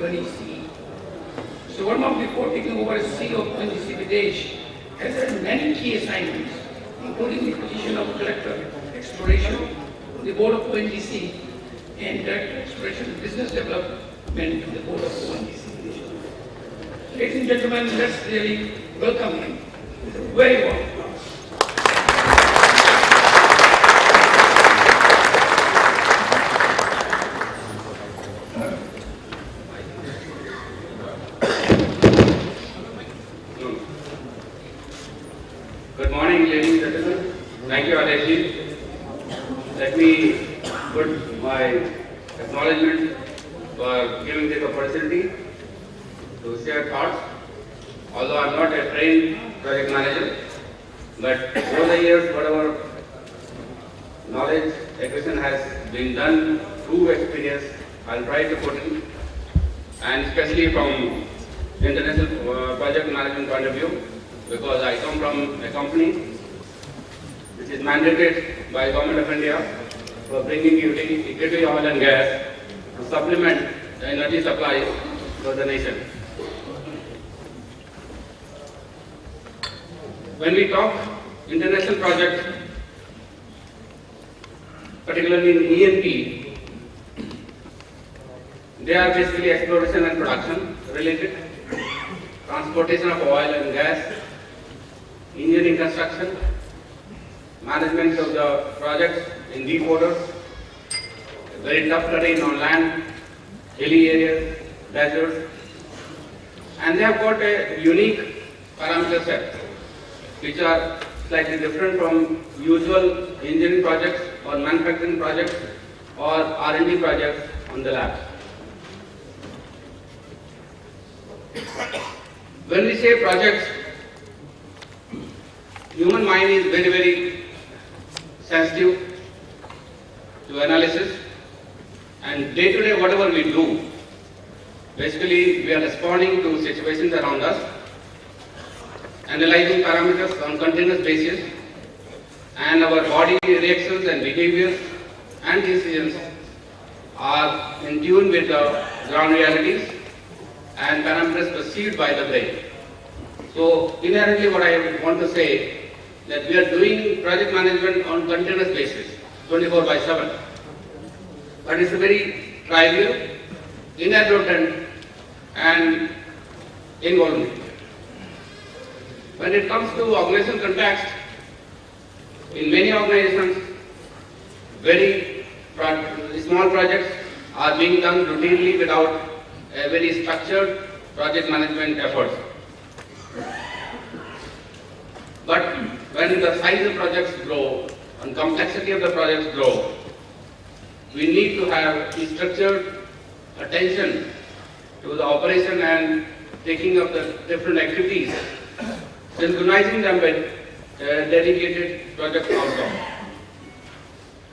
ONGC. So Verma, before taking over as CEO of ONGC Videsh, has had many key assignments, including the position of Director Exploration on the board of ONGC and Director Exploration and Business Development on the board of ONGC. Ladies and gentlemen, let's really welcome him. Very warm. Good morning, ladies and gentlemen. Thank you, Adeshji. Let me put my acknowledgement for giving this opportunity to share thoughts. Although I am not a trained project manager, but over the years, whatever knowledge acquisition has been done through experience, I will try to put in, and especially from international project management point of view, because I come from a company which is mandated by Government of India for bringing equity oil and gas to supplement the energy supply for the nation. When we talk international projects, particularly in E&P, they are basically exploration and production related, transportation of oil and gas, engineering construction, management of the projects in deep waters, very tough terrain on land, hilly areas, deserts, and they have got a unique parameter set which are slightly different from usual engineering projects or manufacturing projects or R&D projects on the lab. When we say projects, human mind is very, very sensitive to analysis, and day to day whatever we do, basically we are responding to situations around us, analyzing parameters on continuous basis, and our body reactions and behaviors and decisions are in tune with the ground realities and parameters perceived by the brain. So inherently what I want to say, that we are doing project management on continuous basis, 24/7. But it's a very trivial, inadvertent and involuntary. When it comes to organizational context, in many organizations, very small projects are being done routinely without a very structured project management efforts. But when the size of projects grow and complexity of the projects grow, we need to have structured attention to the operation and taking of the different activities, synchronizing them with dedicated project outcome.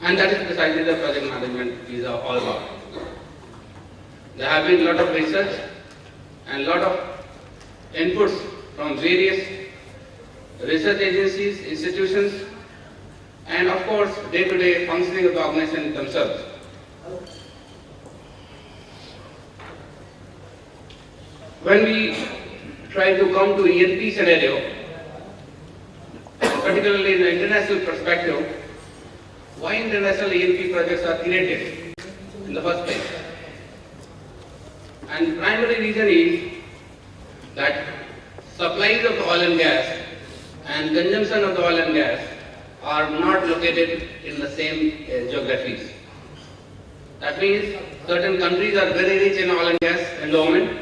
And that is precisely the project management is all about. There have been a lot of research and a lot of inputs from various research agencies, institutions, and of course day-to-day functioning of the organization themselves. When we try to come to E&P scenario, particularly in the international perspective, why international E&P projects are created in the first place? And primary reason is that supplies of oil and gas and consumption of the oil and gas are not located in the same geographies. That means certain countries are very rich in oil and gas endowment,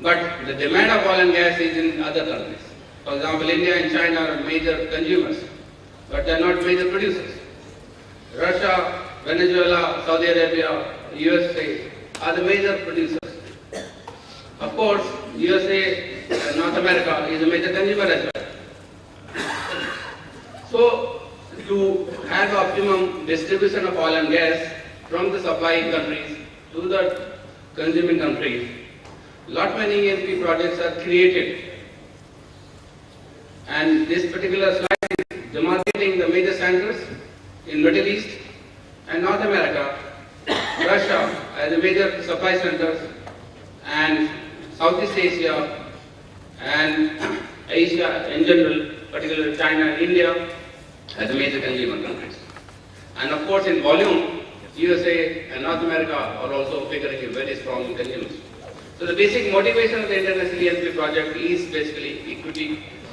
but the demand of oil and gas is in other countries. For example, India and China are major consumers, but they are not major producers. Russia, Venezuela, Saudi Arabia, USA are the major producers. Of course, USA, North America is a major consumer as well. So, to have optimum distribution of oil and gas from the supplying countries to the consuming countries, lot many E&P projects are created. And this particular slide is demarcating the major centers in Middle East and North America, Russia as a major supply centers, and Southeast Asia and Asia in general, particularly China and India, as a major consumer countries. And of course, in volume, USA and North America are also figuring in very strong consumers. So the basic motivation of the International ENP project is basically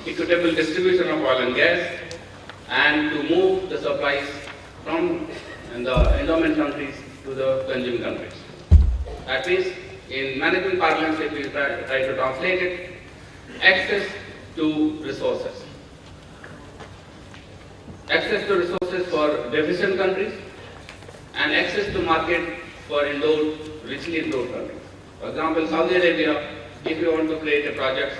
equitable distribution of oil and gas, and to move the supplies from the endowment countries to the consuming countries. That means, in management parlance, if we try to translate it, access to resources. Access to resources for deficient countries, and access to market for richly endowed countries. For example, Saudi Arabia, if you want to create a project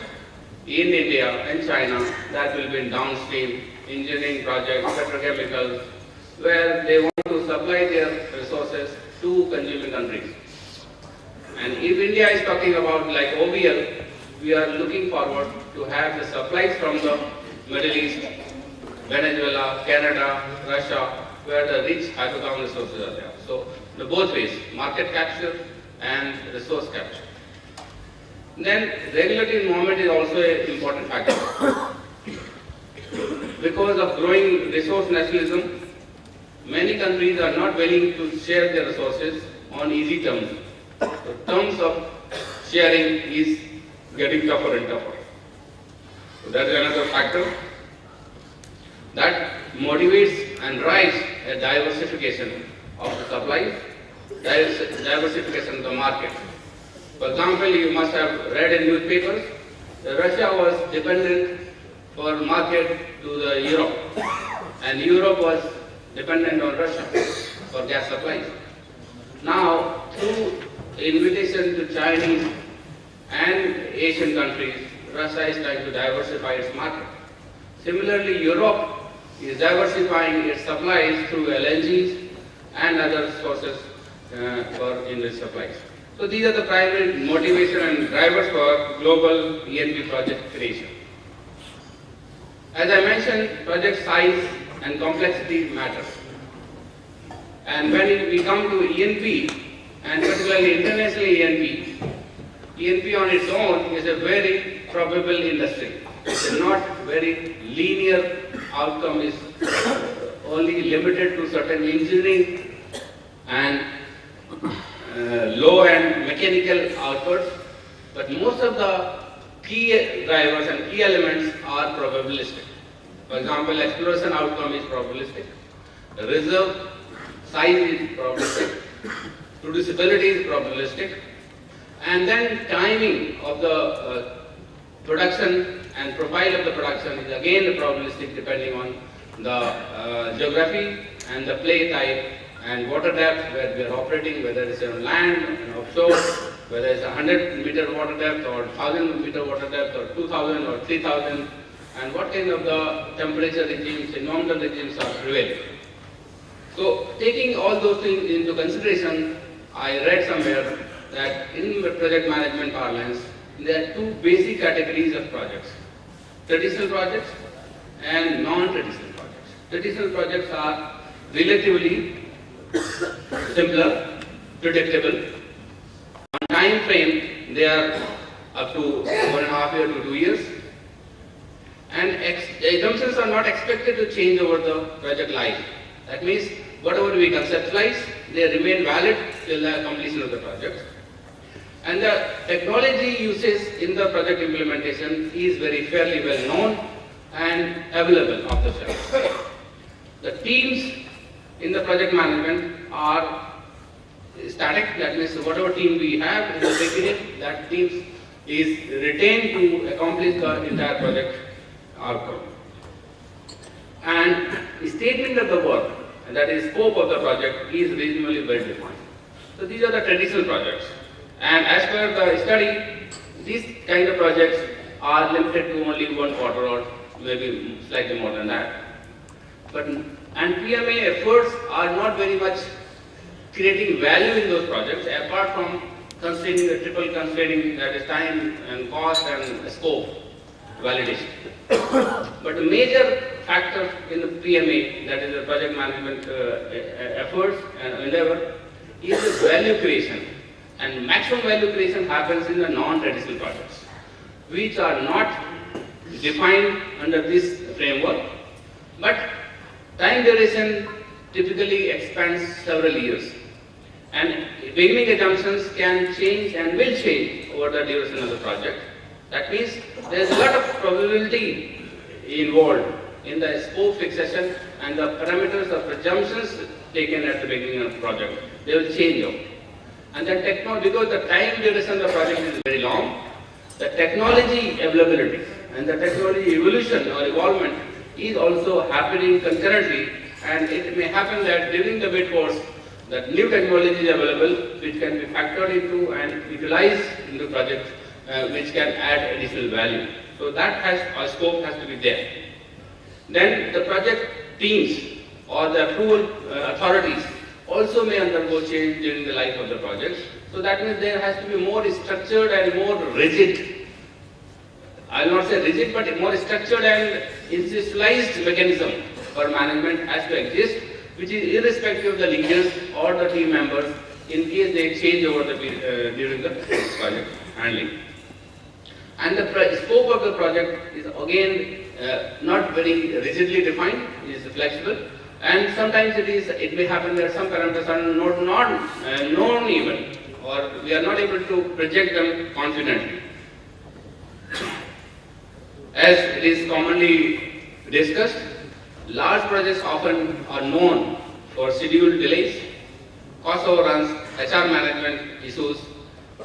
in India and China, that will be in downstream engineering projects, petrochemicals, where they want to supply their resources to consuming countries. And if India is talking about like OVL, we are looking forward to have the supplies from the Middle East, Venezuela, Canada, Russia, where the rich hydrocarbon resources are there. So, both ways, market capture and resource capture. Then, regulatory environment is also an important factor. Because of growing resource nationalism, many countries are not willing to share their resources on easy terms. The terms of sharing is getting tougher and tougher. So that is another factor that motivates and drives a diversification of the supplies, diversification of the market. For example, you must have read in newspapers that Russia was dependent for market to the Europe, and Europe was dependent on Russia for gas supplies. Now, through invitation to Chinese and Asian countries, Russia is trying to diversify its market. Similarly, Europe is diversifying its supplies through LNGs and other sources for enriched supplies. So these are the primary motivation and drivers for global ENP project creation. As I mentioned, project size and complexity matter. And when we come to ENP, and particularly international ENP, ENP on its own is a very probable industry. It's not very linear outcome, is only limited to certain engineering and low-end mechanical outputs, but most of the key drivers and key elements are probabilistic. For example, exploration outcome is probabilistic, reserve size is probabilistic, producibility is probabilistic, and then timing of the production and profile of the production is again probabilistic depending on the geography and the play type and water depth where we are operating, whether it's on land and offshore, whether it's 100-meter water depth or 1,000-meter water depth or 2,000 or 3,000, and what kind of the temperature regimes, environmental regimes are prevailing. So, taking all those things into consideration, I read somewhere that in project management parlance, there are two basic categories of projects: traditional projects and non-traditional projects. Traditional projects are relatively simpler, predictable. On time frame, they are up to 1.5 years to 2 years. And assumptions are not expected to change over the project life. That means whatever we conceptualize, they remain valid till the completion of the project. And the technology uses in the project implementation is very fairly well known and available off the shelf. The teams in the project management are static, that means whatever team we have in the beginning, that team is retained to accomplish the entire project outcome. And the statement of the work, and that is scope of the project, is reasonably well defined. So these are the traditional projects. And as per the study, these kind of projects are limited to only 1 quarter or maybe slightly more than that. And PMA efforts are not very much creating value in those projects apart from constraining the triple constraining, that is time and cost and scope validation. But the major factor in the PMA, that is the project management efforts and endeavor, is the value creation. And maximum value creation happens in the non-traditional projects, which are not defined under this framework, but time duration typically expands several years. And beginning assumptions can change and will change over the duration of the project. That means there is a lot of probability involved in the scope fixation and the parameters of presumptions taken at the beginning of the project. They will change out. And then because the time duration of the project is very long, the technology availability and the technology evolution or evolvement is also happening concurrently, and it may happen that during the bid course, that new technology is available which can be factored into and utilized in the project, which can add additional value. So that a scope has to be there. Then the project teams or the approval authorities also may undergo change during the life of the project. So that means there has to be more structured and more rigid, I will not say rigid, but more structured and institutionalized mechanism for management has to exist, which is irrespective of the leaders or the team members in case they change over the during the project handling. And the scope of the project is again not very rigidly defined, it is flexible, and sometimes it may happen that some parameters are not known even, or we are not able to project them confidently. As it is commonly discussed, large projects often are known for schedule delays, cost overruns, HR management issues,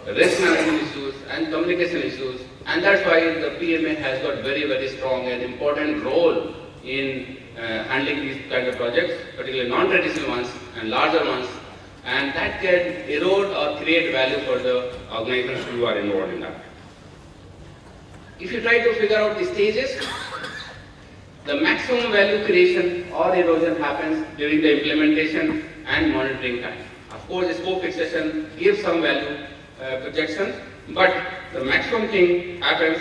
risk management issues, and communication issues, and that's why the PMA has got very, very strong and important role in handling these kind of projects, particularly non-traditional ones and larger ones, and that can erode or create value for the organizations who are involved in that. If you try to figure out the stages, the maximum value creation or erosion happens during the implementation and monitoring time. Of course, the scope fixation gives some value projection, but the maximum thing happens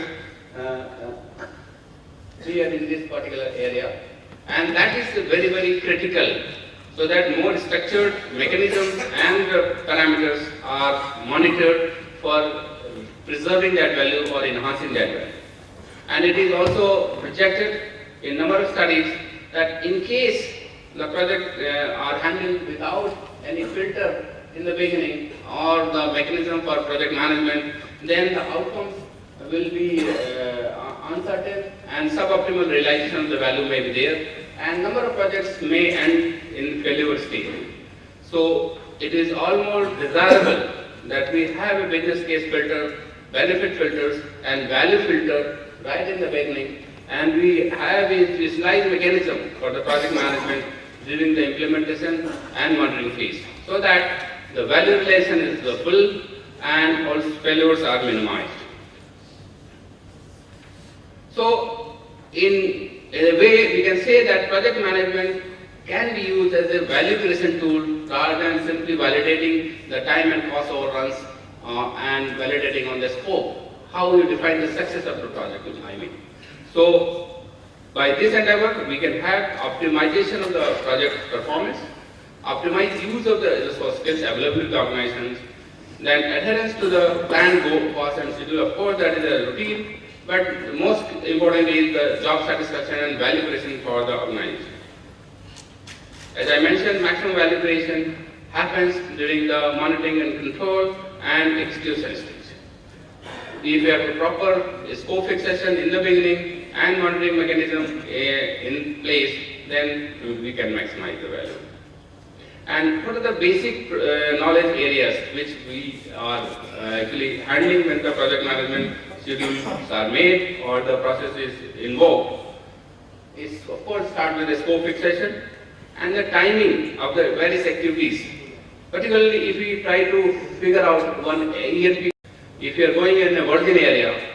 here in this particular area, and that is very, very critical, so that more structured mechanisms and parameters are monitored for preserving that value or enhancing that value. And it is also projected in number of studies that in case the project are handled without any filter in the beginning or the mechanism for project management, then the outcomes will be uncertain and suboptimal realization of the value may be there, and number of projects may end in failure stage. So it is almost desirable that we have a business case filter, benefit filters, and value filter right in the beginning, and we have a specialized mechanism for the project management during the implementation and monitoring phase, so that the value realization is full and all failures are minimized. So, in a way, we can say that project management can be used as a value creation tool rather than simply validating the time and cost overruns and validating on the scope, how you define the success of the project, which I mean. So, by this endeavor, we can have optimization of the project performance, optimize use of the resource skills available to the organizations, then adherence to the planned goal, cost and schedule. Of course, that is a routine, but most importantly is the job satisfaction and value creation for the organization. As I mentioned, maximum value creation happens during the monitoring and control and execution stage. If we have a proper scope fixation in the beginning and monitoring mechanism in place, then we can maximize the value. And what are the basic knowledge areas which we are actually handling when the project management schedules are made or the process is invoked? Is of course start with the scope fixation and the timing of the various activities. Particularly if we try to figure out one ERP, if you are going in a virgin area,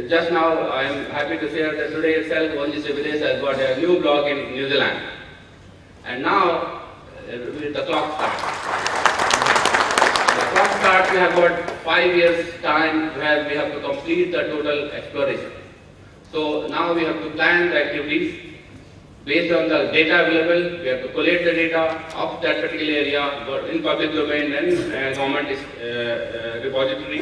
just now I am happy to share that today itself ONGC Videsh has got a new block in New Zealand. And now the clock starts. The clock starts, we have got 5 years time where we have to complete the total exploration. So now we have to plan the activities Based on the data available, we have to collect the data of that particular area in public domain and government repository.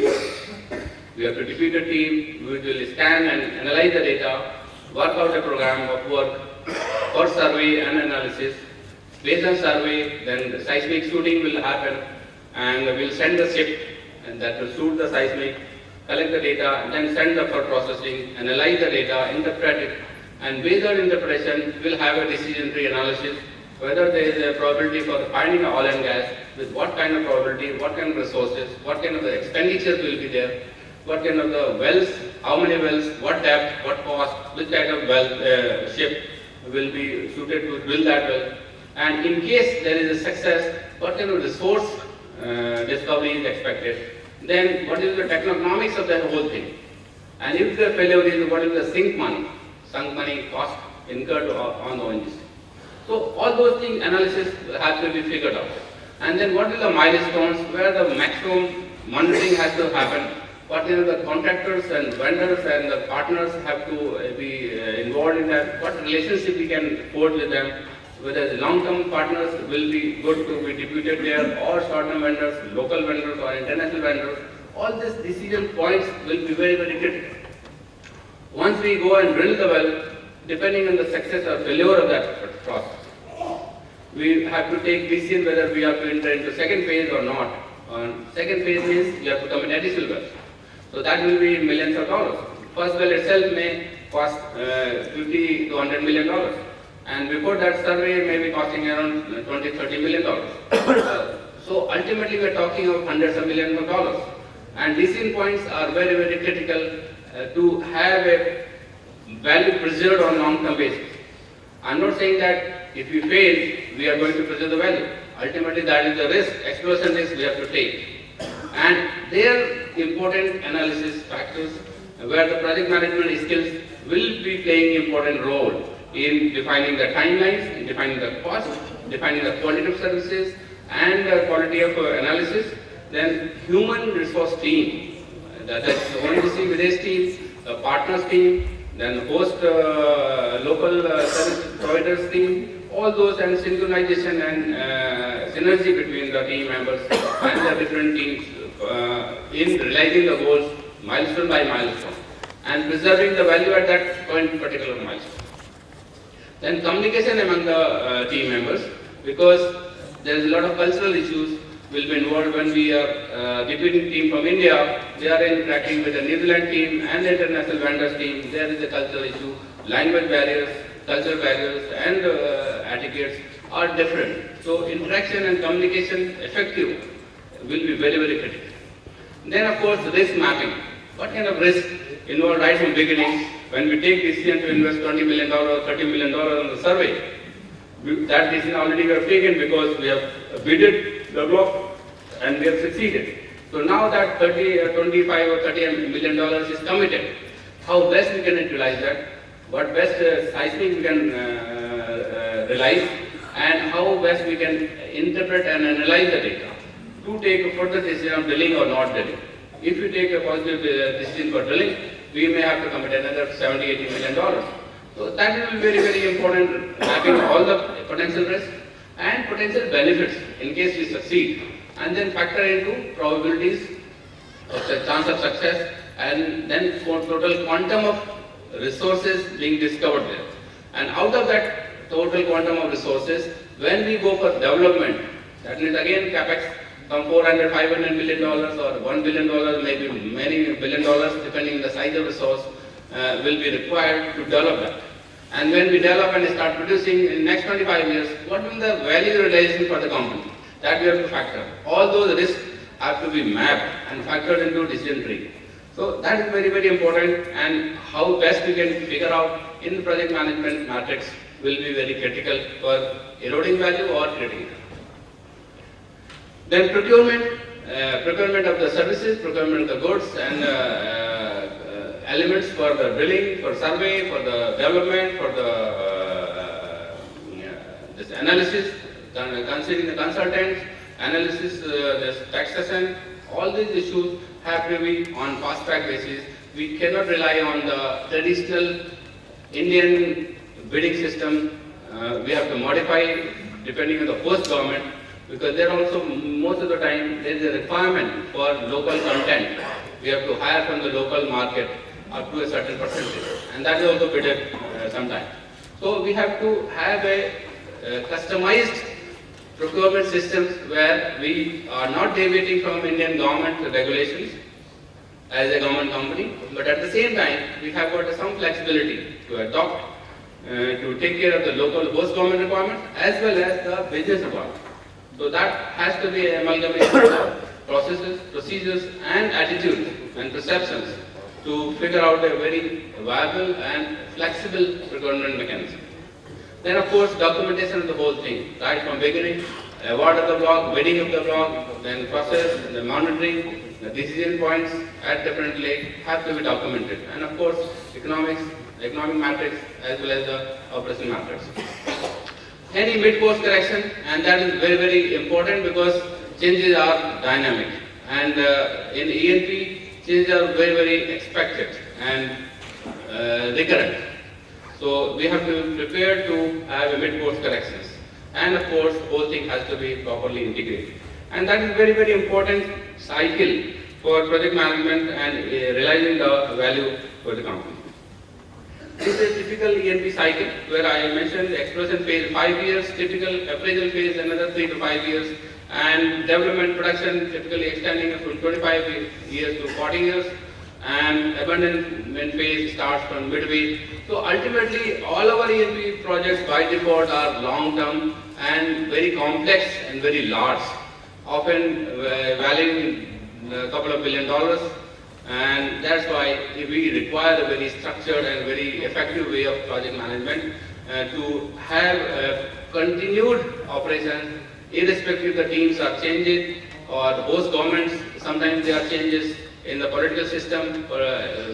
We have to defeat a team, we will scan and analyze the data, work out a program of work for survey and analysis. Based on survey, then the seismic shooting will happen and we'll send the ship and that will shoot the seismic, collect the data, and then send the for processing, analyze the data, interpret it, and based on interpretation, we'll have a decision tree analysis, whether there is a probability for finding oil and gas, with what kind of probability, what kind of resources, what kind of the expenditures will be there, what kind of the wells, how many wells, what depth, what cost, which kind of well ship will be suited to drill that well. And in case there is a success, what kind of resource discovery is expected. Then what is the techno-economics of that whole thing. And if the failure is, what is the sunk money cost incurred on the ONGC. So all those things analysis has to be figured out. And then what are the milestones where the maximum monitoring has to happen. What are the contractors and vendors and the partners have to be involved in that. What relationship we can forge with them. Whether the long-term partners will be good to be deputed there or short-term vendors, local vendors or international vendors. All these decision points will be very, very critical. Once we go and drill the well, depending on the success or failure of that process, we have to take decision whether we have to enter into second phase or not. Second phase means we have to commit additional wells. So that will be millions of dollars. First well itself may cost $50 to $100 million. And before that survey may be costing around $20, $30 million. So ultimately we are talking of hundreds of millions of dollars. And decision points are very, very critical to have a value preserved on long-term basis. I'm not saying that if we fail, we are going to preserve the value. Ultimately that is the risk, exploration risk we have to take. And there important analysis factors where the project management skills will be playing important role in defining the timelines, in defining the cost, defining the quality of services and the quality of analysis. Then human resource team, that's the ONGC Videsh team, the partners team, then host local service providers team, all those and synchronization and synergy between the team members and the different teams in realizing the goals milestone by milestone and preserving the value at that particular milestone. Then communication among the team members, because there is a lot of cultural issues will be involved when we are deputing team from India. They are interacting with the New Zealand team and the international vendors team. There is a cultural issue, language barriers, cultural barriers and etiquettes are different. So interaction and communication effective will be very, very critical. Then of course risk mapping. What kind of risk involved right from beginning when we take decision to invest $20 million or $30 million on the survey? That decision already we have taken because we have bidded the block and we have succeeded. So now that 25 or $30 million is committed, how best we can utilize that, what best seismic we can realize, and how best we can interpret and analyze the data to take a further decision of drilling or not drilling. If we take a positive decision for drilling, we may have to commit another $70–80 million. So that will be very, very important, mapping all the potential risks and potential benefits in case we succeed, and then factor into probabilities of the chance of success, and then total quantum of resources being discovered there. And out of that total quantum of resources, when we go for development, that means again capex from $400–500 million or $1 billion, maybe many billion dollars, depending on the size of resource, will be required to develop that. And when we develop and start producing in the next 25 years, what will the value realization for the company? That we have to factor. All those risks have to be mapped and factored into decision tree. So that is very, very important, and how best we can figure out in project management matrix will be very critical for eroding value or creating value. Then procurement of the services, procurement of the goods and elements for the drilling, for survey, for the development, for the this analysis, considering the consultants, analysis, the taxation, all these issues have to be on fast-track basis. We cannot rely on the traditional Indian bidding system we have to modify depending on the host government, because there also most of the time there is a requirement for local content. We have to hire from the local market up to a certain percentage, and that is also bidded sometimes. So we have to have a customized procurement systems where we are not deviating from Indian government regulations as a government company, but at the same time we have got some flexibility to adopt, to take care of the local host government requirements as well as the business requirements. So that has to be an amalgamation of processes, procedures and attitudes and perceptions to figure out a very viable and flexible procurement mechanism. Then of course documentation of the whole thing, right from beginning, award of the block, bidding of the block, then process, the monitoring, the decision points at different levels have to be documented. And of course economic matrix as well as the operational matrix. Any mid-course correction, and that is very, very important because changes are dynamic. And in E&P, changes are very, very expected and recurrent. So we have to prepare to have a mid-course corrections. And of course, whole thing has to be properly integrated. And that is very, very important cycle for project management and realizing the value for the company. This is a typical E&P cycle where I mentioned the exploration phase 5 years, typical appraisal phase another 3 to 5 years, and development production typically extending from 25 years to 40 years, and abandonment phase starts from midway. So ultimately all our E&P projects by default are long term and very complex and very large, often valuing a couple of $1 billion. And that's why we require a very structured and very effective way of project management to have a continued operation, irrespective the teams are changing or the host governments, sometimes there are changes in the political system,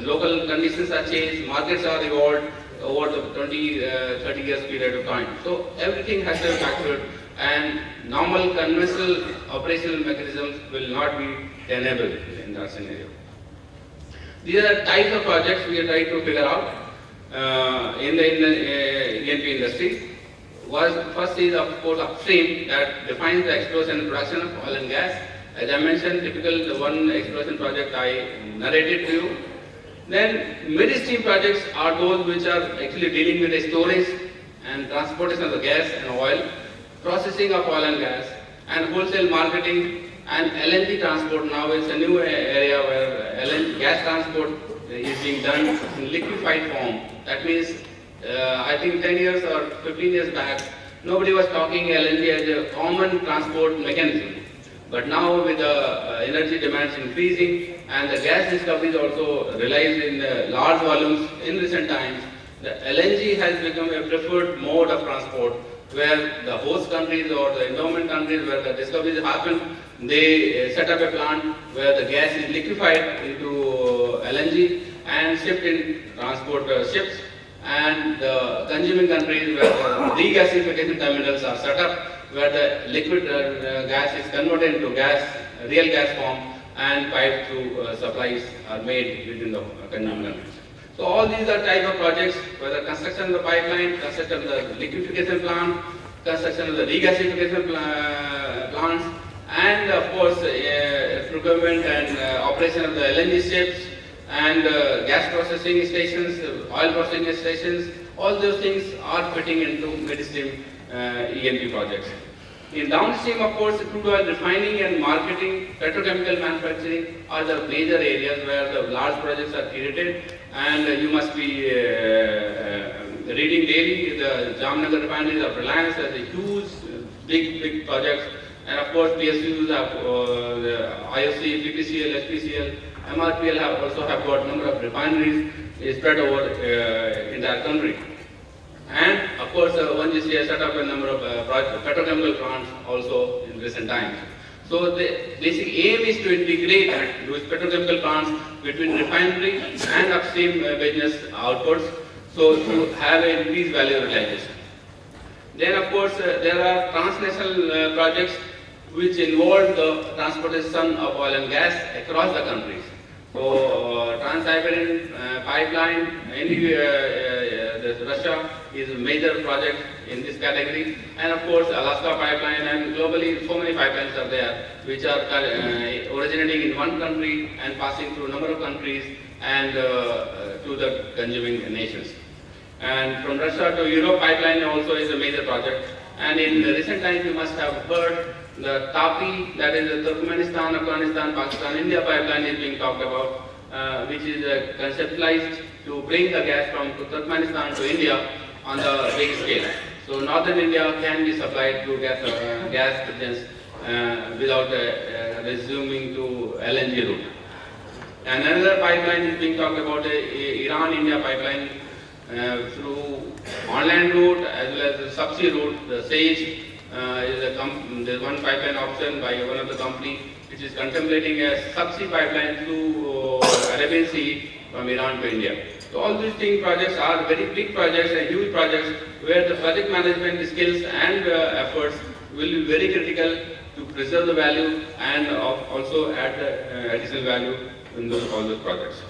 local conditions are changed, markets are evolved over the 20, 30 years period of time. So everything has to be factored, and normal conventional operational mechanisms will not be tenable in that scenario. These are types of projects we are trying to figure out in the E&P industry. First is of course upstream, that defines the exploration and production of oil and gas. As I mentioned, typical the one exploration project I narrated to you. Then midstream projects are those which are actually dealing with the storage and transportation of the gas and oil, processing of oil and gas, and wholesale marketing and LNG transport. Now it's a new area where LNG gas transport is being done in liquefied form. That means I think 10 years or 15 years back, nobody was talking LNG as a common transport mechanism. But now with the energy demands increasing and the gas discoveries also realized in large volumes in recent times, the LNG has become a preferred mode of transport, where the host countries or the endowment countries where the discoveries happen, they set up a plant where the gas is liquefied into LNG and shipped in transport ships, and the consuming countries where the regasification terminals are set up, where the liquid gas is converted into gas, real gas form, and piped through supplies are made within the consuming countries. So all these are type of projects, whether construction of the pipeline, construction of the liquefaction plant, construction of the regasification plants, and of course procurement and operation of the LNG ships and gas processing stations, oil processing stations. All those things are fitting into midstream E&P projects. In downstream, of course, crude oil refining and marketing, petrochemical manufacturing are the major areas where the large projects are created, and you must be reading daily the Jamnagar refineries of Reliance as a huge, big projects, and of course PSUs have the IOC, BPCL, SPCL, MRPL have got number of refineries spread over entire country. And of course, ONGC has set up a number of petrochemical plants also in recent times. So the basic aim is to integrate those petrochemical plants between refinery and upstream business outputs, so to have an increased value realization. Then of course, there are transnational projects which involve the transportation of oil and gas across the countries. So Trans-Siberian pipeline, Russia is a major project in this category. And of course, Alaska pipeline, and globally so many pipelines are there which are originating in one country and passing through a number of countries and to the consuming nations. And from Russia to Europe pipeline also is a major project. And in recent times you must have heard the TAPI, that is the Turkmenistan, Afghanistan, Pakistan, India pipeline is being talked about, which is conceptualized to bring the gas from Turkmenistan to India on the big scale. So northern India can be supplied to gas pigeons without resuming to LNG route. And another pipeline is being talked about, Iran-India pipeline through on-land route as well as the subsea route. The SAGE there's one pipeline option by one of the company which is contemplating a subsea pipeline through Arabian Sea from Iran to India. So all these projects are very big projects and huge projects where the project management skills and efforts will be very critical to preserve the value and also add the additional value in all those projects.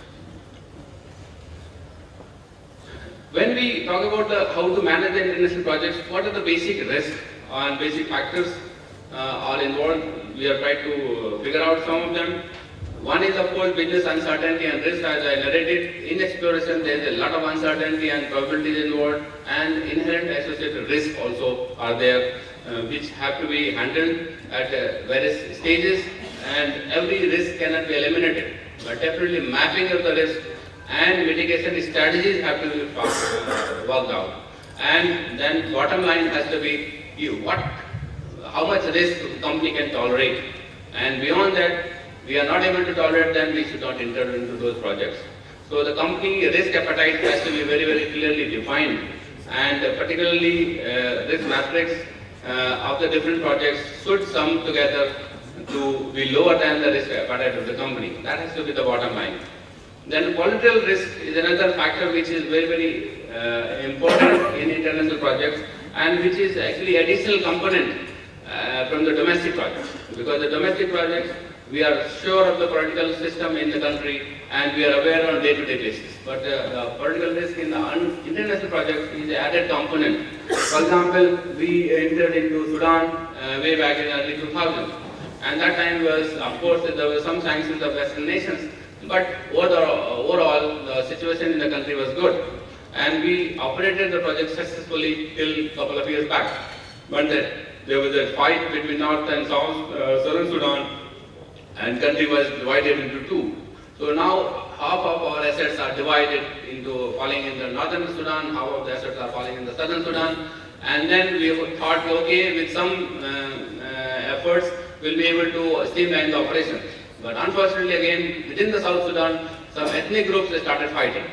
When we talk about how to manage the international projects, what are the basic risks and basic factors are involved? We have tried to figure out some of them. One is of course business uncertainty and risk. As I narrated, in exploration there is a lot of uncertainty and probabilities involved, and inherent associated risks also are there, which have to be handled at various stages, and every risk cannot be eliminated. But definitely mapping of the risk and mitigation strategies have to be worked out. And then bottom line has to be how much risk the company can tolerate. And beyond that, we are not able to tolerate, then we should not enter into those projects. So the company risk appetite has to be very, very clearly defined, and particularly risk matrix of the different projects should sum together to be lower than the risk appetite of the company. That has to be the bottom line. Then political risk is another factor which is very, very important in international projects, and which is actually additional component from the domestic projects. Because the domestic projects, we are sure of the political system in the country and we are aware on day-to-day basis. But the political risk in the international projects is an added component. For example, we entered into Sudan way back in early 2000. And that time was, of course, there were some sanctions of Western nations. But overall, the situation in the country was good. And we operated the project successfully till a couple of years back. But there was a fight between North and South, Southern Sudan, and country was divided into two. So now half of our assets are divided into falling in the Northern Sudan, half of the assets are falling in the Southern Sudan. And then we thought, okay, with some efforts, we'll be able to streamline the operations. But unfortunately, again, within the South Sudan, some ethnic groups started fighting.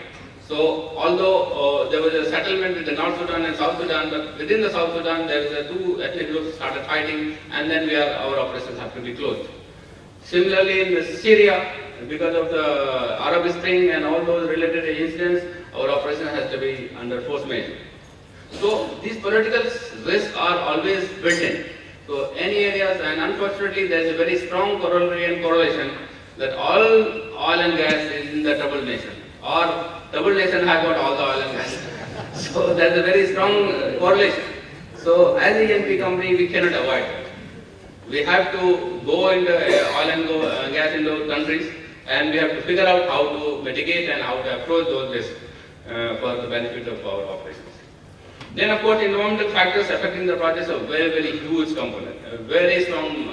So although there was a settlement with the North Sudan and South Sudan, but within the South Sudan, there was two ethnic groups started fighting, and then our operations have to be closed. Similarly, in Syria, because of the Arab Spring and all those related incidents, our operation has to be under force majeure. So these political risks are always built in. So any areas, and unfortunately there is a very strong corollary and correlation that all oil and gas is in the troubled nation, or troubled nation have got all the oil and gas. So there is a very strong correlation. So as a ENP company, we cannot avoid it. We have to go into oil and gas in those countries, and we have to figure out how to mitigate and how to approach those risks for the benefit of our operations. Then of course environmental factors affecting the projects are a very, very huge component, a very strong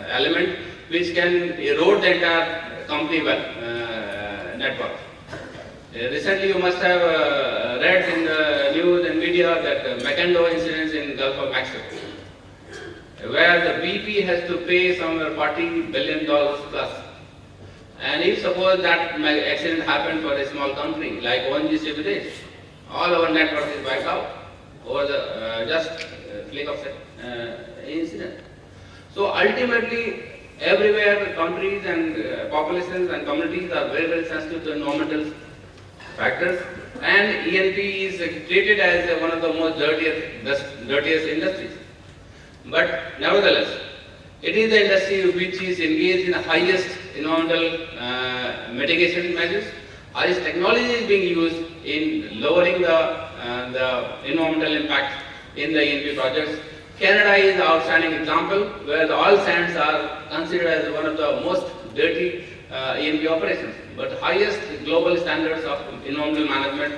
element which can erode the entire company network. Recently you must have read in the news and media that Macondo incidents in Gulf of Mexico, where the BP has to pay somewhere $40 billion plus. And if suppose that accident happened for a small company like ONGC Videsh, all our network is wiped out over the just flick of incident. So ultimately, everywhere countries and populations and communities are very, very sensitive to environmental factors, and ENP is treated as one of the most dirtiest industries. But nevertheless, it is the industry which is engaged in the highest environmental mitigation measures. Highest technology is being used in lowering the the environmental impact in the ENP projects. Canada is an outstanding example where the oil sands are considered as one of the most dirty ENP operations. But highest global standards of environmental management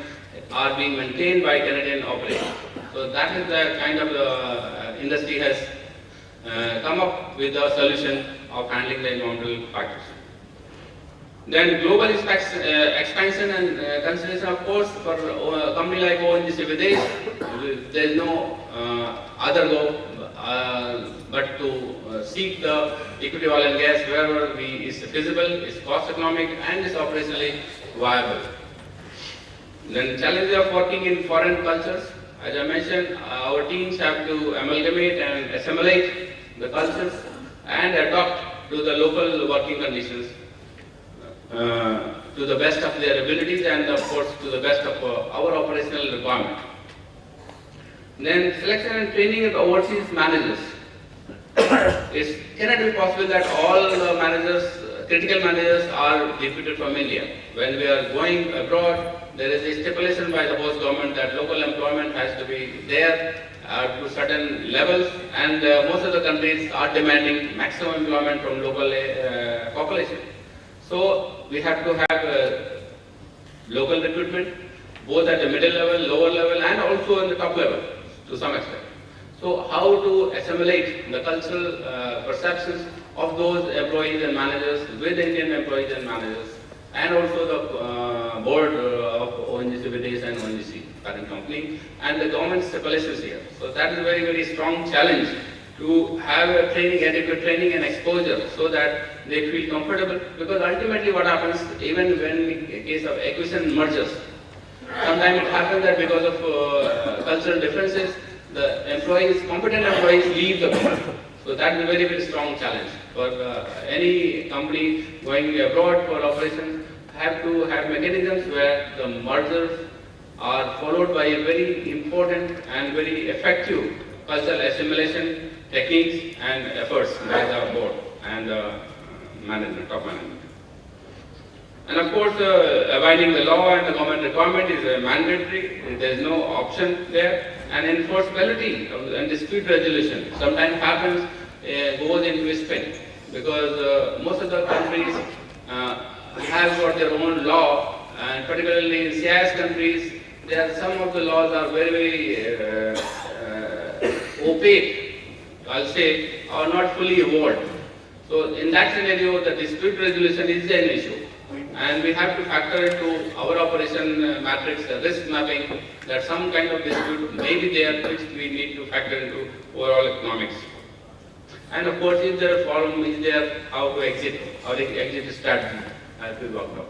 are being maintained by Canadian operations. So that is the kind of industry has come up with a solution of handling the environmental factors. Then global expansion and consideration, of course, for a company like ONGC Videsh, there is no other goal but to seek the equity oil and gas wherever is feasible, is cost economic, and is operationally viable. Then challenges of working in foreign cultures. As I mentioned, our teams have to amalgamate and assimilate the cultures and adapt to the local working conditions to the best of their abilities and of course to the best of our operational requirement. Then selection and training of overseas managers. It cannot be possible that all managers, critical managers are deputed from India. When we are going abroad, there is a stipulation by the host government that local employment has to be there to certain levels, and most of the countries are demanding maximum employment from local population. So we have to have local recruitment, both at the middle level, lower level, and also in the top level to some extent. So how to assimilate the cultural perceptions of those employees and managers with Indian employees and managers, and also the board of ONGC Videsh and ONGC parent company, and the government's stipulations here. So that is a very, very strong challenge to have a training, adequate training and exposure so that they feel comfortable, because ultimately what happens, even when in case of acquisition mergers, sometimes it happens that because of cultural differences, the employees, competent employees leave the company. So that is a very, very strong challenge for any company going abroad for operations. Have to have mechanisms where the mergers are followed by a very important and very effective cultural assimilation techniques and efforts by the board and management, top management. And of course, abiding the law and the government requirement is mandatory. There is no option there. And enforceability and dispute resolution sometimes happens, goes into a spin, because most of the countries have got their own law, and particularly in CIS countries, some of the laws are very, very opaque, I'll say, or not fully evolved. So in that scenario, the dispute resolution is an issue. And we have to factor into our operation matrix, risk mapping, that some kind of dispute may be there, which we need to factor into overall economics. And of course, if there a problem, is there how to exit, or the exit strategy as we work out.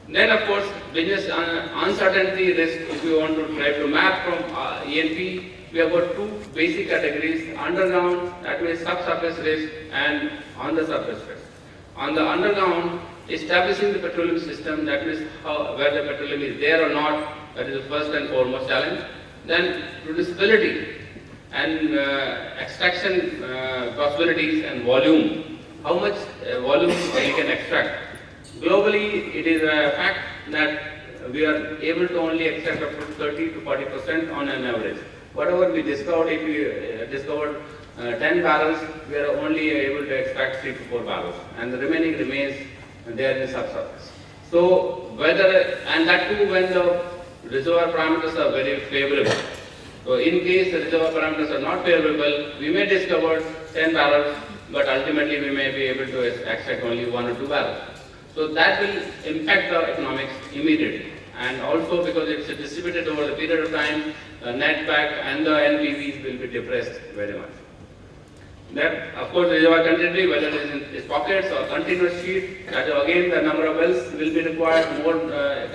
Then of course, business uncertainty risk, if we want to try to map from ENP, we have got two basic categories: underground, that means subsurface risk, and on the surface risk. On the underground, establishing the petroleum system, that means whether petroleum is there or not, that is the first and foremost challenge. Then producibility and extraction possibilities and volume, how much volume we can extract. Globally, it is a fact that we are able to only extract up to 30 to 40% on an average. Whatever we discovered, if we discovered 10 barrels, we are only able to extract 3 to 4 barrels, and the remaining remains there in the subsurface. So whether, and that too when the reservoir parameters are very favorable. So in case the reservoir parameters are not favorable, we may discover 10 barrels, but ultimately we may be able to extract only 1 or 2 barrels. So that will impact the economics immediately. And also because it's distributed over the period of time, the net back and the NPVs will be depressed very much. That, of course, reservoir continuity, whether it is in its pockets or continuous sheet, that again the number of wells will be required, more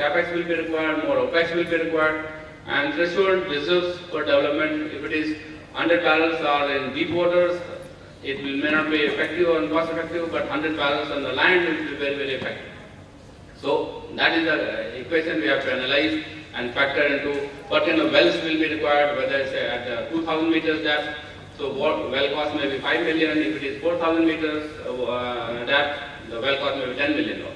capex will be required, more OPEX will be required, and threshold reserves for development, if it is 100 barrels or in deep waters, it may not be effective or cost effective, but 100 barrels on the land will be very, very effective. So that is the equation we have to analyze and factor into what kind of wells will be required, whether it's at 2,000 meters depth. So what well cost may be 5 million, if it is 4,000 meters depth, the well cost may be 10 million.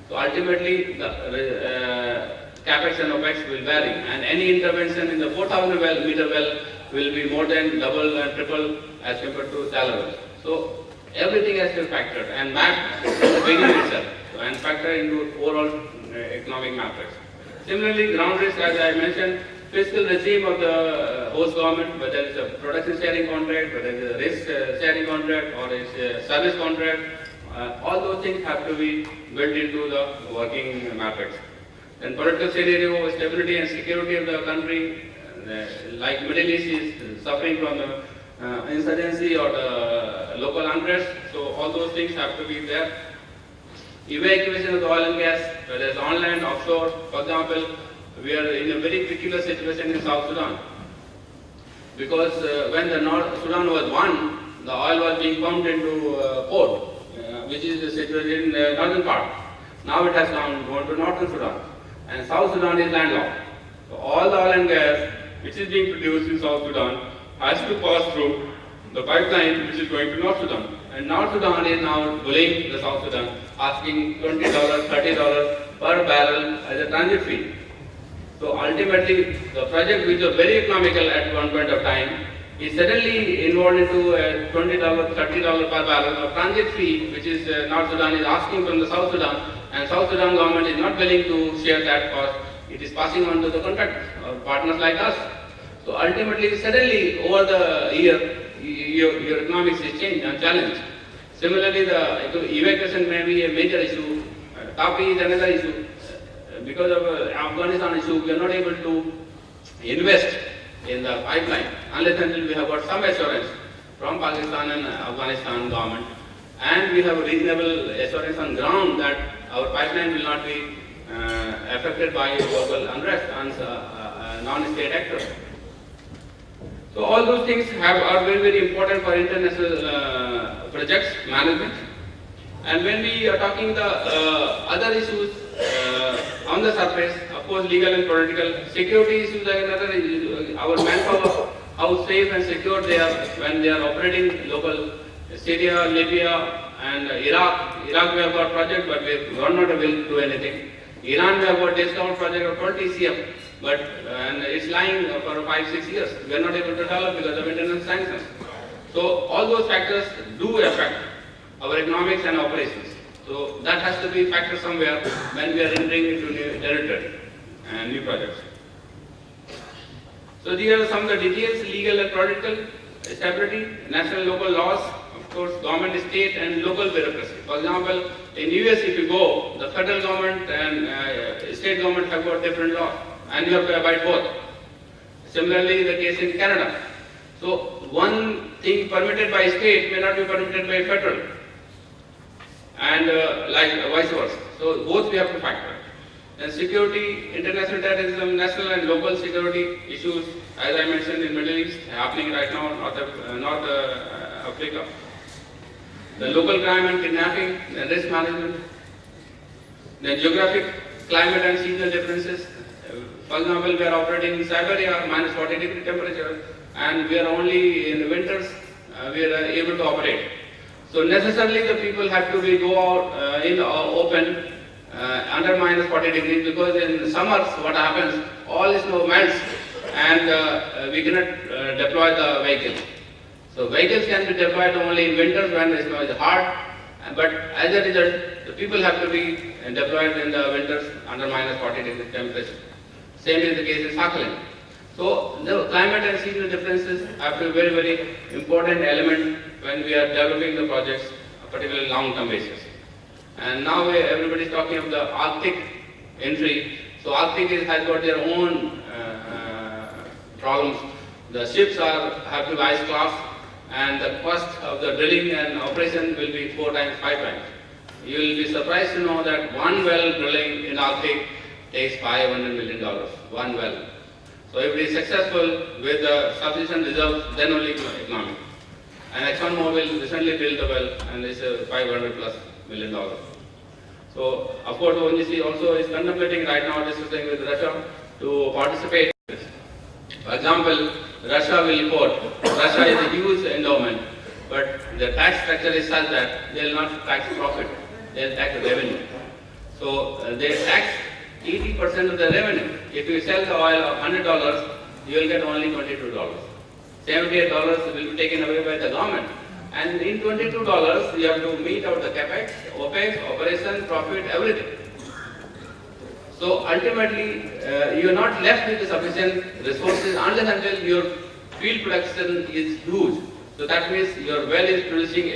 So ultimately, the capex and opex will vary, and any intervention in the 4,000 meter well will be more than double and triple as compared to shallow wells. So everything has to be factored and mapped at the beginning itself, and factor into overall economic matrix. Similarly, ground risk, as I mentioned, fiscal regime of the host government, whether it's a production sharing contract, whether it's a risk sharing contract, or it's a service contract, all those things have to be built into the working matrix. Then political scenario, stability and security of the country, like Middle East is suffering from the insurgency or the local unrest, so all those things have to be there. Evacuation of the oil and gas, whether it's on land, offshore. For example, we are in a very peculiar situation in South Sudan, because when the North Sudan was won, the oil was being pumped into port, which is situated in the northern part. Now it has gone to northern Sudan, and South Sudan is landlocked. So all the oil and gas which is being produced in South Sudan has to pass through the pipeline which is going to North Sudan. And North Sudan is now bullying the South Sudan, asking $20, $30 per barrel as a transit fee. So ultimately, the project which was very economical at one point of time is suddenly involved into a $20, $30 per barrel of transit fee, which is North Sudan is asking from the South Sudan, and South Sudan government is not willing to share that cost. It is passing on to the contractors or partners like us. So ultimately, suddenly over the year, your economics is changed and challenged. Similarly, the evacuation may be a major issue. TAPI is another issue. Because of Afghanistan issue, we are not able to invest in the pipeline unless until we have got some assurance from Pakistan and Afghanistan government, and we have a reasonable assurance on ground that our pipeline will not be affected by local unrest and non-state actors. So all those things are very, very important for international projects management. And when we are talking the other issues on the surface, of course, legal and political, security issues are another issue. Our manpower, how safe and secure they are when they are operating local. Syria, Libya, and Iraq. Iraq we have got project, but we are not able to do anything. Iran we have got discount project of 20 CF, but and it's lying for 5-6 years. We are not able to develop because of international sanctions. So all those factors do affect our economics and operations. So that has to be factored somewhere when we are entering into new territory and new projects. So these are some of the details: legal and political, stability, national local laws, of course, government, state and local bureaucracy. For example, in US if you go, the federal government and state government have got different laws, and you have to abide both. Similarly, the case in Canada. So one thing permitted by state may not be permitted by federal, and like vice versa. So both we have to factor. And security, international terrorism, national and local security issues, as I mentioned, in Middle East, happening right now in North Africa. The local crime and kidnapping, the risk management, the geographic, climate and seasonal differences. For example, we are operating in Siberia, minus 40 degree temperature, and we are only in the winters, we are able to operate. So necessarily the people have to go out in the open under minus 40 degrees, because in summers what happens, all snow melts and we cannot deploy the vehicle. So vehicles can be deployed only in winters when the snow is hard, but as a result the people have to be deployed in the winters under minus 40 degree temperature. Same is the case in Sakhalin. So the climate and seasonal differences have to be very, very important element when we are developing the projects, particularly long-term basis. And now everybody is talking of the Arctic entry. So Arctic has got their own problems. The ships have to be ice class, and the cost of the drilling and operation will be 4 times, 5 times. You will be surprised to know that one well drilling in Arctic takes $500 million, one well. So if it is successful with the sufficient reserves, then only economic. And ExxonMobil recently drilled the well, and it's $500+ million. So of course ONGC also is contemplating right now, discussing with Russia to participate. For example, Russia will report. Russia is a huge endowment, but the tax structure is such that they will not tax profit, they will tax revenue. So their tax 80% of the revenue. If you sell the oil of $100, you will get only $22. $78 will be taken away by the government. And in $22, you have to meet out the capex, opex, operation, profit, everything. So ultimately, you are not left with the sufficient resources unless until your field production is huge. So that means your well is producing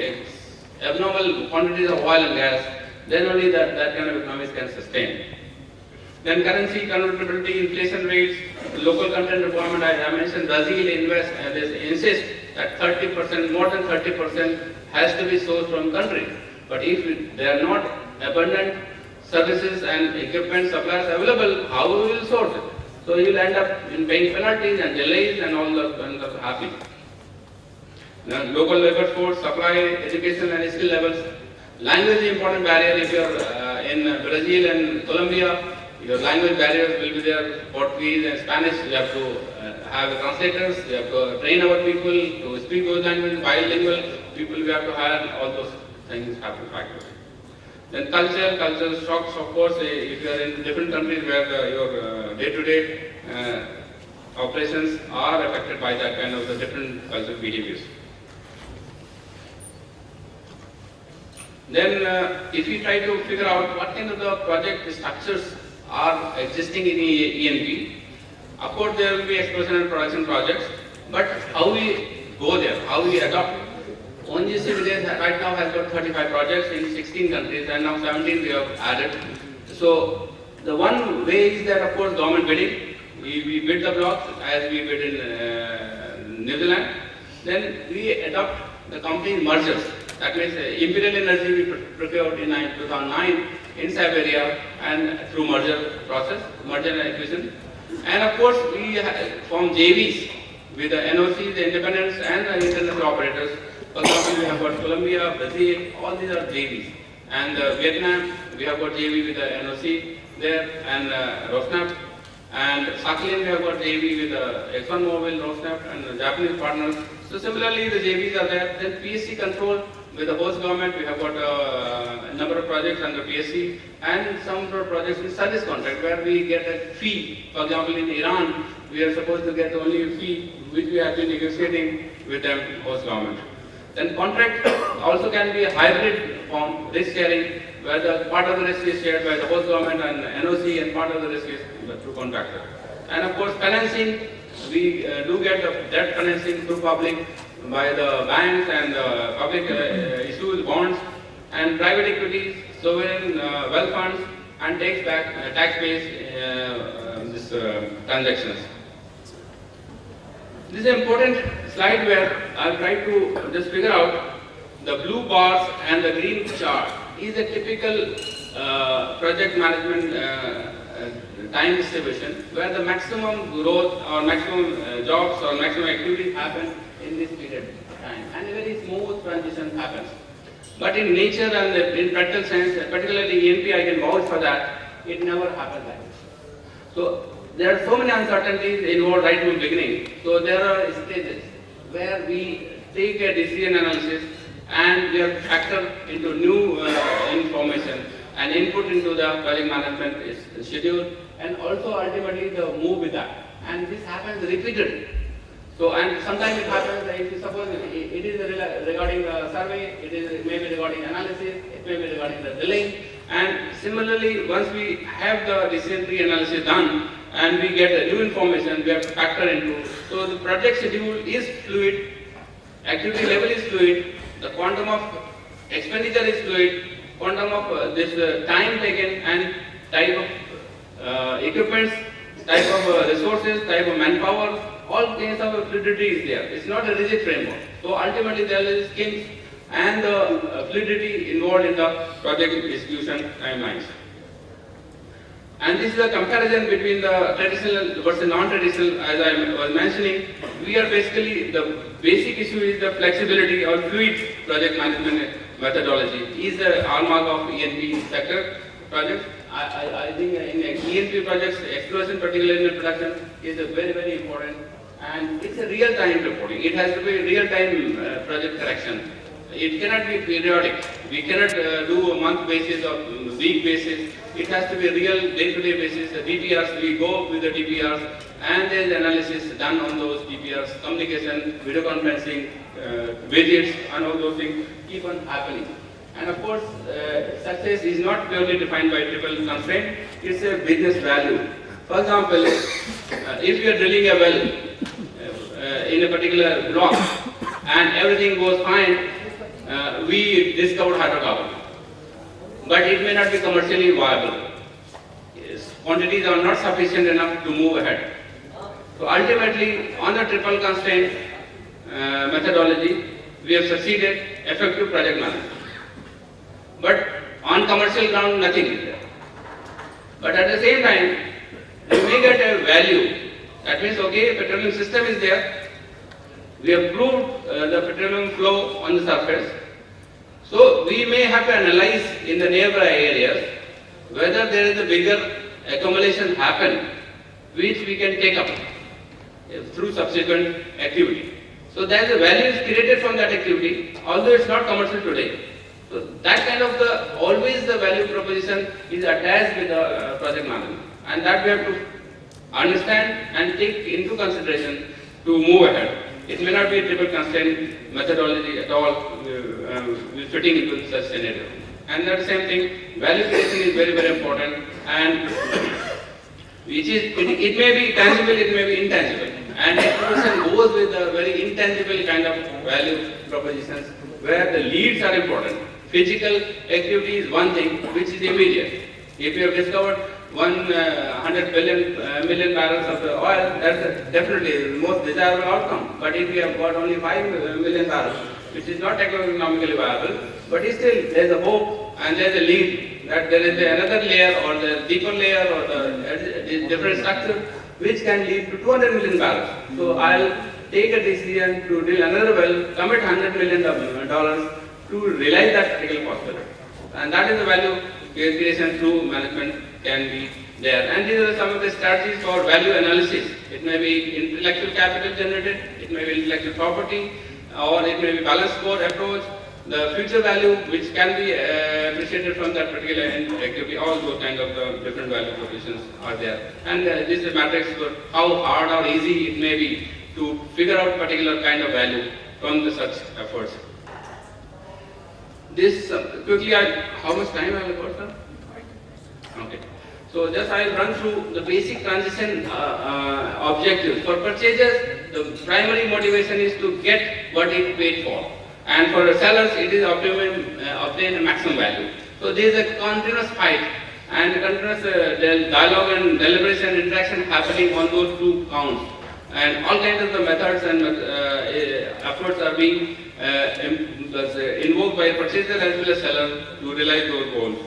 abnormal quantities of oil and gas, then only that kind of economies can sustain. Then currency convertibility, inflation rates, local content requirement, I mentioned Brazil insists that 30%, more than 30% has to be sourced from country. But if there are not abundant services and equipment suppliers available, how we will source it? So you will end up in paying penalties and delays and all that kind of happening. Now, local labor force, supply, education and skill levels. Language is important barrier. If you are in Brazil and Colombia, your language barriers will be there. Portuguese and Spanish, you have to have translators, you have to train our people to speak those languages, bilingual people we have to hire, all those things have to factor. Then cultural shocks, of course, if you are in different countries where your day-to-day operations are affected by that kind of the different cultural behaviors. Then if we try to figure out what kind of the project structures are existing in E&P, of course there will be exploration and production projects, but how we go there, how we adopt. ONGC Videsh right now has got 35 projects in 16 countries and now 17 we have added. So the one way is that of course government bidding. We bid the blocks as we bid in New Zealand. Then we adopt the company mergers. That means Imperial Energy we procured in 2009 in Siberia and through merger process, merger and acquisition. And of course we form JVs with the NOCs, the independents and the international operators. For example, we have got Colombia, Brazil, all these are JVs. And Vietnam, we have got JV with the NOC there and Rosneft. And Sakhalin, we have got JV with ExxonMobil, Rosneft and the Japanese partners. So similarly, the JVs are there. Then PSC control with the host government, we have got a number of projects under PSC and some projects in service contract where we get a fee. For example, in Iran, we are supposed to get only a fee which we have been negotiating with them, host government. Then contract also can be a hybrid form, risk sharing, where the part of the risk is shared by the host government and NOC and part of the risk is through contractor. And of course financing, we do get the debt financing through public by the banks and public issues, bonds and private equities, sovereign wealth funds and tax-based transactions. This is an important slide where I'll try to just figure out the blue bars and the green chart is a typical project management time distribution where the maximum growth or maximum jobs or maximum activities happen in this period of time and a very smooth transition happens. But in nature and in practical sense, particularly E&P, I can vouch for that, it never happens like this. So there are so many uncertainties involved right from the beginning. So there are stages where we take a decision analysis and we have to factor into new information and input into the project management schedule and also ultimately the move with that. And this happens repeatedly. So and sometimes it happens, if you suppose it is regarding the survey, it may be regarding analysis, it may be regarding the drilling. And similarly, once we have the decision tree analysis done and we get the new information, we have to factor into. So the project schedule is fluid, activity level is fluid, the quantum of expenditure is fluid, quantum of this time taken and type of equipments, type of resources, type of manpower, all kinds of fluidity is there. It's not a rigid framework. So ultimately there is skills and the fluidity involved in the project execution timelines. And this is a comparison between the traditional versus non-traditional. As I was mentioning, we are basically, the basic issue is the flexibility or fluid project management methodology is the hallmark of E&P sector projects. I think in E&P projects, exploration, particularly in production, is a very, very important, and it's a real-time reporting. It has to be real-time project correction. it cannot be periodic. We cannot do a month basis or week basis. It has to be real day-to-day basis. The DPRs, we go with the DPRs and there is analysis done on those DPRs, communication, video conferencing, visits and all those things keep on happening. And of course, success is not purely defined by triple constraint, it's a business value. For example, if you are drilling a well in a particular block and everything goes fine, we discovered hydrocarbon. But it may not be commercially viable. Yes, quantities are not sufficient enough to move ahead. So ultimately, on the triple constraint methodology, we have succeeded effective project management. But on commercial ground, nothing is there. But at the same time, you may get a value. That means, okay, petroleum system is there. We have proved the petroleum flow on the surface. So we may have to analyze in the nearby areas whether there is a bigger accumulation happen, which we can take up through subsequent activity. So there is a value is created from that activity, although it's not commercial today. So that kind of always the value proposition is attached with the project management, and that we have to understand and take into consideration to move ahead. It may not be a triple constraint methodology at all fitting into such scenario. And that same thing, value creation is very, very important, and which is it may be tangible, it may be intangible, and a person goes with a very intangible kind of value propositions where the leads are important. Physical activity is one thing which is immediate. If you have discovered 100 million barrels of oil, that's definitely the most desirable outcome. But if you have got only 5 million barrels, which is not economically viable, but still there is a hope and there is a lead that there is another layer or the deeper layer or the different structure which can lead to 200 million barrels. So I'll take a decision to drill another well, commit $100 million to realize that critical possibility. And that is the value creation through management can be there. And these are some of the strategies for value analysis. It may be intellectual capital generated, it may be intellectual property, or it may be balanced score approach, the future value which can be appreciated from that particular activity. All those kind of different value propositions are there. And this is a matrix for how hard or easy it may be to figure out particular kind of value from the such efforts. This quickly, how much time I have got, sir? Okay. So just I will run through the basic transition objectives. For purchasers, the primary motivation is to get what it paid for. And for the sellers, it is obtain a maximum value. So there is a continuous fight and continuous dialogue and deliberation interaction happening on those two counts. And all kinds of the methods and efforts are being invoked by purchaser as well as seller to realize those goals.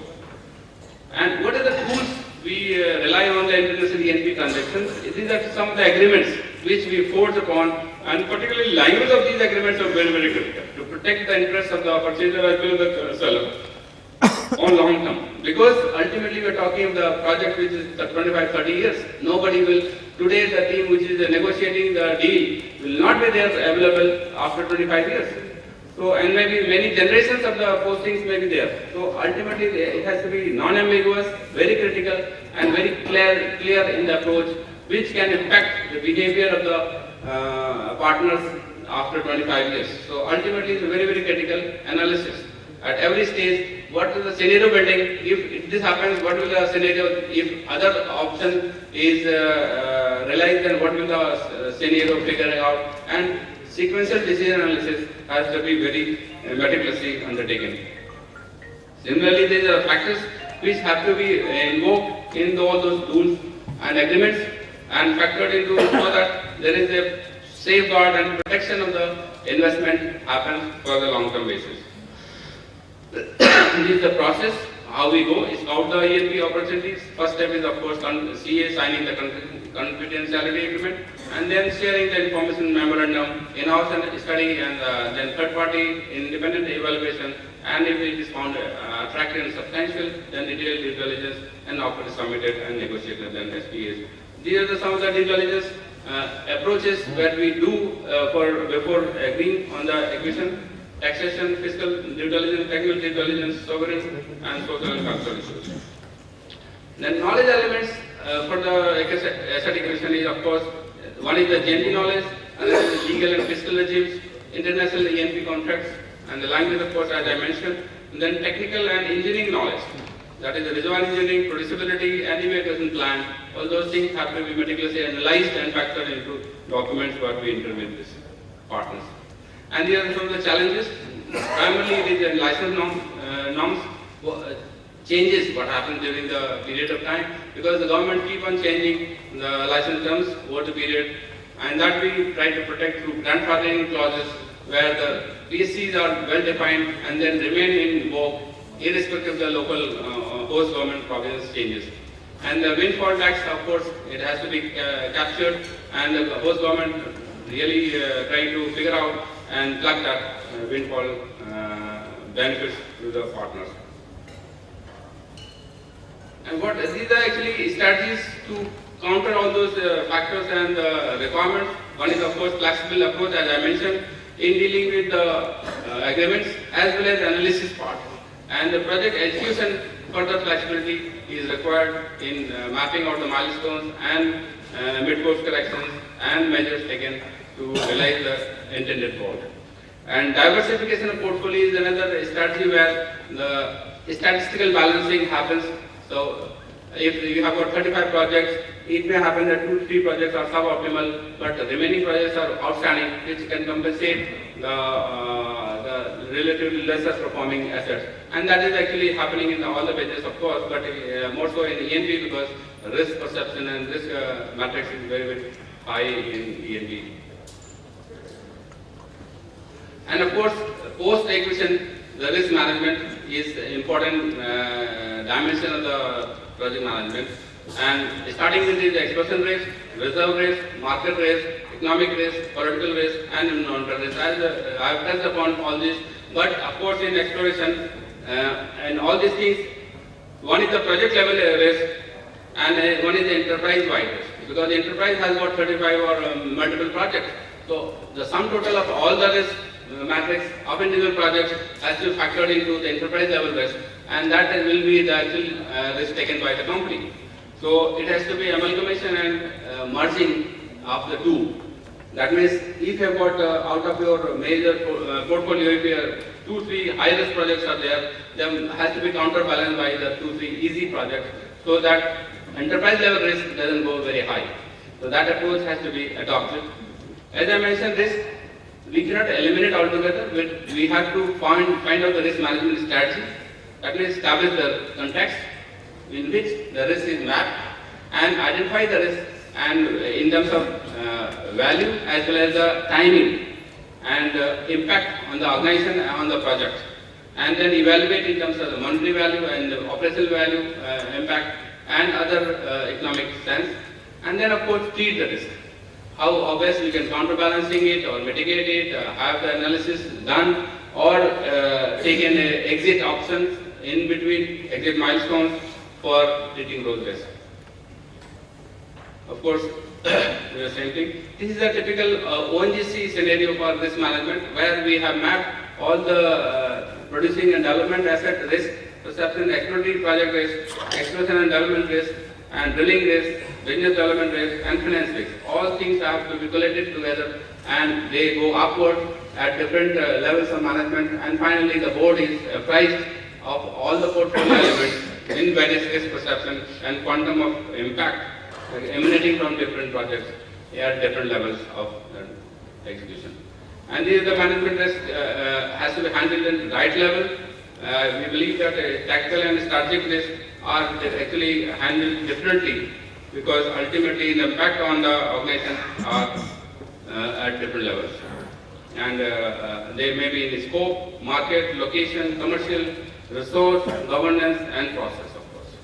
And what are the tools we rely on the international E&P transactions? These are some of the agreements which we forge upon, and particularly language of these agreements are very, very critical to protect the interests of the purchaser as well as the seller on long term. Because ultimately we are talking of the project which is 25-30 years. Nobody will, today the team which is negotiating the deal will not be there available after 25 years. So, and maybe many generations of the postings may be there. So ultimately it has to be non-ambiguous, very critical and very clear in the approach, which can impact the behavior of the partners after 25 years. So ultimately it's a very, very critical analysis. At every stage, what is the scenario building? If this happens, what will the scenario? If other option is realized, then what will the scenario figure out? And sequential decision analysis has to be very meticulously undertaken. Similarly, there are factors which have to be invoked in all those rules and agreements and factored into so that there is a safeguard and protection of the investment happens for the long-term basis. This is the process, how we go, scout the E&P opportunities. First step is of course CA signing the confidentiality agreement and then sharing the information memorandum in-house and study and then third party independent evaluation, and if it is found attractive and substantial, then detailed due diligence and offer is submitted and negotiated then SPAs. These are some of the due diligence approaches that we do before agreeing on the acquisition. taxation, fiscal due diligence, technical due diligence, sovereign and social and cultural issues. The knowledge elements for the asset acquisition is, of course, one is the GNP knowledge, another is the legal and fiscal regimes, international ENP contracts, and the language, of course, as I mentioned. And then technical and engineering knowledge, that is the reservoir engineering, producibility, and evacuation plan. All those things have to be meticulously analyzed and factored into documents what we enter with these partners. And here are some of the challenges. Primarily, it is the license norms changes what happens during the period of time, because the government keep on changing the license terms over the period, and that we try to protect through grandfathering clauses where the PSCs are well defined and then remain in vogue irrespective of the local host government province changes. And the windfall tax, of course, it has to be captured, and the host government really try to figure out and plug that windfall benefits to the partners. And what these are actually strategies to counter all those factors and requirements. One is, of course, flexible approach, as I mentioned, in dealing with the agreements as well as analysis part. And the project execution further flexibility is required in mapping out the milestones and mid-course corrections and measures taken to realize the intended goal. And diversification of portfolio is another strategy where the statistical balancing happens. So if you have got 35 projects, it may happen that 2-3 projects are suboptimal, but the remaining projects are outstanding, which can compensate the relatively lesser performing assets. And that is actually happening in all the pages, of course, but more so in ENB because risk perception and risk matrix is very, very high in ENB. And of course, post-acquisition, the risk management is an important dimension of the project management. And starting with the expression risk, reserve risk, market risk, economic risk, political risk, and environmental risk. As I have touched upon all this, but of course in exploration and all these things, one is the project level risk and one is the enterprise-wide risk. Because the enterprise has got 35 or multiple projects. So the sum total of all the risk matrix of individual projects has to factor into the enterprise level risk, and that will be the actual risk taken by the company. So it has to be amalgamation and merging of the two. That means if you have got out of your major portfolio, if you have 2-3 high risk projects are there, then has to be counterbalanced by the 2-3 easy projects, so that enterprise level risk doesn't go very high. So that approach has to be adopted. As I mentioned, risk we cannot eliminate altogether. We have to find out the risk management strategy. That means establish the context in which the risk is mapped and identify the risk and in terms of value as well as the timing and impact on the organization and on the project, and then evaluate in terms of the monetary value and the operational value impact and other economic sense, and then of course treat the risk. How best we can counterbalancing it or mitigate it, have the analysis done, or take an exit options in between exit milestones for treating those risks. Of course, the same thing. This is a typical ONGC scenario for risk management, where we have mapped all the producing and development asset risk, perception, exploratory project risk, exploration and development risk, and drilling risk, business development risk, and finance risk. All things have to be collated together, and they go upward at different levels of management, and finally the board is apprised of all the portfolio elements in various risk perception and quantum of impact emanating from different projects at different levels of execution. And this the management risk has to be handled at the right level. We believe that tactical and strategic risk are actually handled differently, because ultimately the impact on the organization are at different levels. And they may be in scope, market, location, commercial, resource, governance, and process, of course.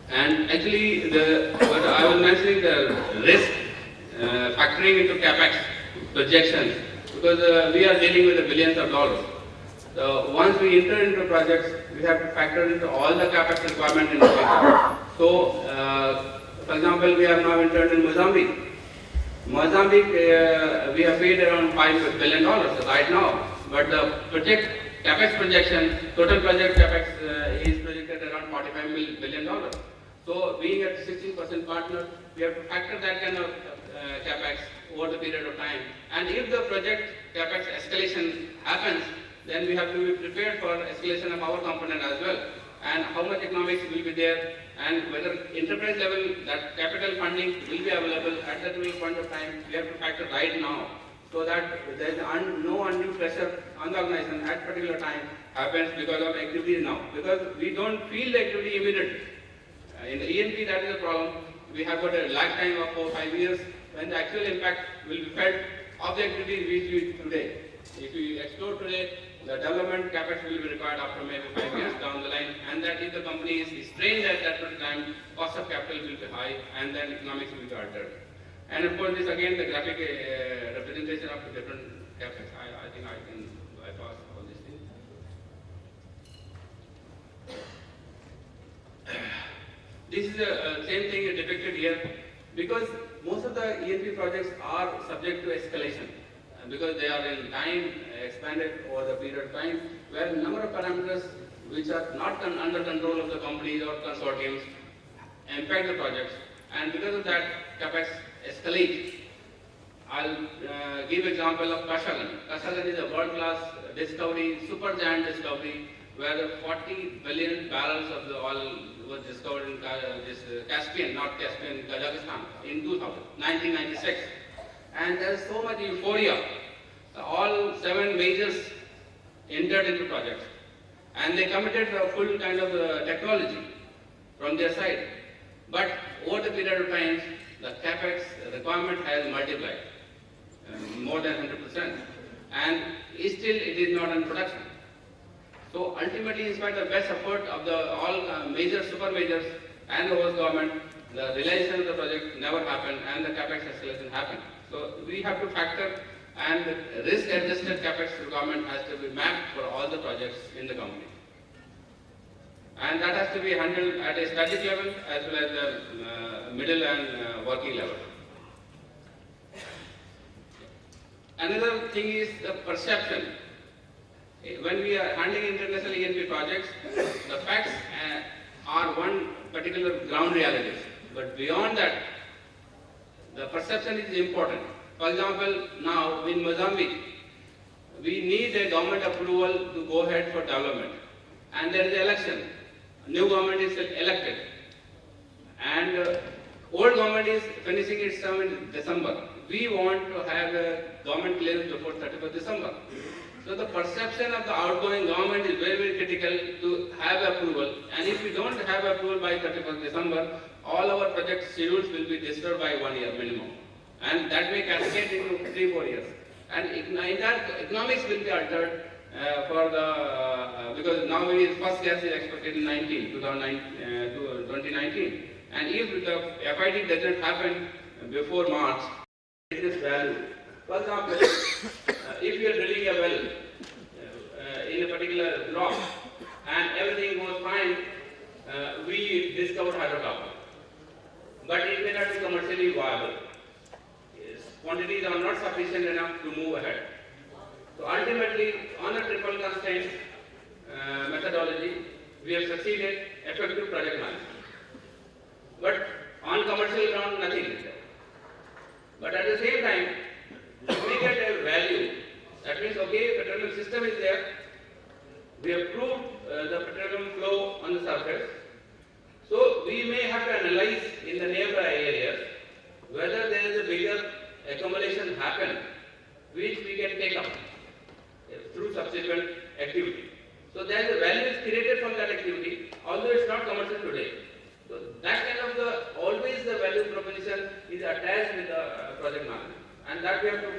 And actually, what I was mentioning, the risk factoring into capex projections, because we are dealing with the billions of dollars. So once we enter into projects, we have to factor into all the capex requirement in the future. So, for example, we have now entered in Mozambique. Mozambique, we have paid around $5 billion right now, but the project capex projection, total project capex is projected around $45 billion. So, being a 16% partner, we have to factor that kind of capex over the period of time. And if the project capex escalation happens, then we have to be prepared for escalation of our component as well, and how much economics will be there, and whether enterprise level that capital funding will be available at that point of time. We have to factor right now, so that there is no undue pressure on the organization at particular time happens because of activities now, because we don't feel the activity immediately. In the ENP, that is the problem. We have got a lag time of 4 or 5 years when the actual impact will be felt of the activities we do today. If we explore today, the development capex will be required after maybe 5 years down the line, and that if the company is strained at that point of time, cost of capital will be high, and then economics will be altered. And of course, this again the graphic representation of the different capex. I think I can bypass all these things. This is the same thing depicted here, because most of the ENP projects are subject to escalation, because they are in time expanded over the period of time, where a number of parameters which are not under control of the companies or consortiums impact the projects, and because of that, capex escalate. I'll give example of Kashagan. Kashagan is a world-class discovery, super giant discovery, where 40 billion barrels of the oil was discovered in Caspian, North Caspian, Kazakhstan in 1996. And there's so much euphoria. All 7 majors entered into projects, and they committed a full kind of technology from their side. But over the period of time, the capex requirement has multiplied more than 100%, and still it is not in production. So ultimately, in spite of the best effort of the all major super majors and the host government, the realization of the project never happened, and the capex escalation happened. So we have to factor, and risk-adjusted capex requirement has to be mapped for all the projects in the company. And that has to be handled at a strategic level as well as the middle and working level. Another thing is the perception. When we are handling international ENP projects, the facts are one particular ground reality. But beyond that, the perception is important. For example, now in Mozambique, we need a government approval to go ahead for development. And there is an election. New government is elected. And old government is finishing its term in December. We want to have a government clearance before 31st December. So the perception of the outgoing government is very, very critical to have approval. And if we don't have approval by 31st December, all our project schedules will be disturbed by 1 year minimum. And that may cascade into 3-4 years. And entire economics will be altered for the, because now maybe first gas is expected in 2019. And if the FID doesn't happen before March, business value. For example, if you are drilling a well in a particular block and everything goes fine, we discover hydrocarbon. But it may not be commercially viable. Quantities are not sufficient enough to move ahead. So ultimately, on a triple constraint methodology, we have succeeded effective project management. But on commercial ground, nothing is there. But at the same time, we get a value. That means, okay, petroleum system is there. We have proved the petroleum flow on the surface. So we may have to analyze in the nearby areas whether there is a bigger accumulation happen, which we can take up through subsequent activity. So there is a value is created from that activity, although it's not commercial today. So that kind of always the value proposition is attached with the project management, and that we have to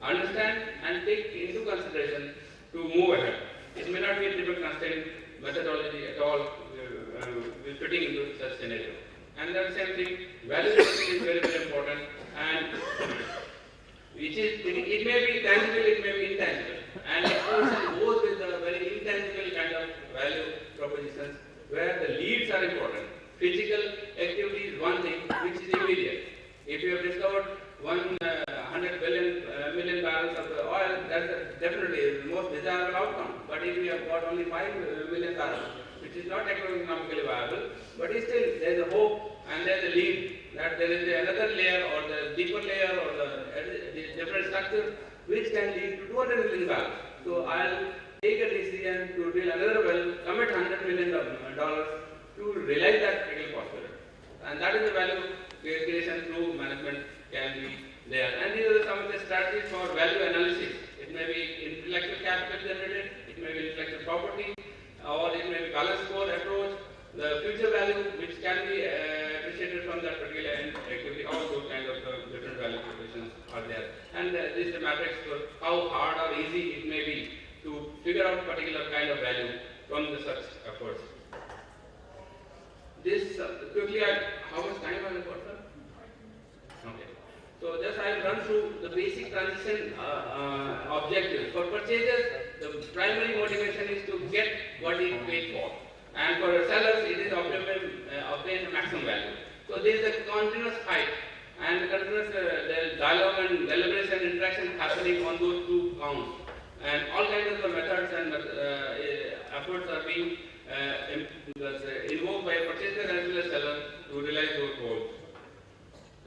understand and take into consideration to move ahead. It may not be a triple constraint methodology at all fitting into such scenario. And that's the same thing, value is very, very important, and which is, it may be tangible, it may be intangible. And it goes with the very intangible kind of value propositions where the leads are important. Physical activity is one thing which is immediate. If you have discovered 100 million barrels of the oil, that's definitely the most desirable outcome. But if we have got only 5 million barrels, which is not economically viable, but still there is a hope and there is a lead that there is another layer or the deeper layer or the different structure which can lead to 200 million barrels. So I'll take a decision to drill another well, commit $100 million to realize that critical phosphate. And that is the value creation through management can be there. And these are some of the strategies for value analysis. It may be intellectual capital generated, it may be intellectual property, or it may be balance score approach, the future value which can be appreciated from that particular activity. All those kind of different value propositions are there. And this is the matrix for how hard or easy it may be to figure out particular kind of value from the such efforts. This quickly, how much time I have got, sir? Okay. So just I will run through the basic transition objectives. For purchasers, the primary motivation is to get what he paid for. And for sellers, it is obtain maximum value. So there is a continuous fight and continuous dialogue and deliberation and interaction happening on those two counts. And all kinds of methods and efforts are being invoked by purchaser as well as seller to realize those goals.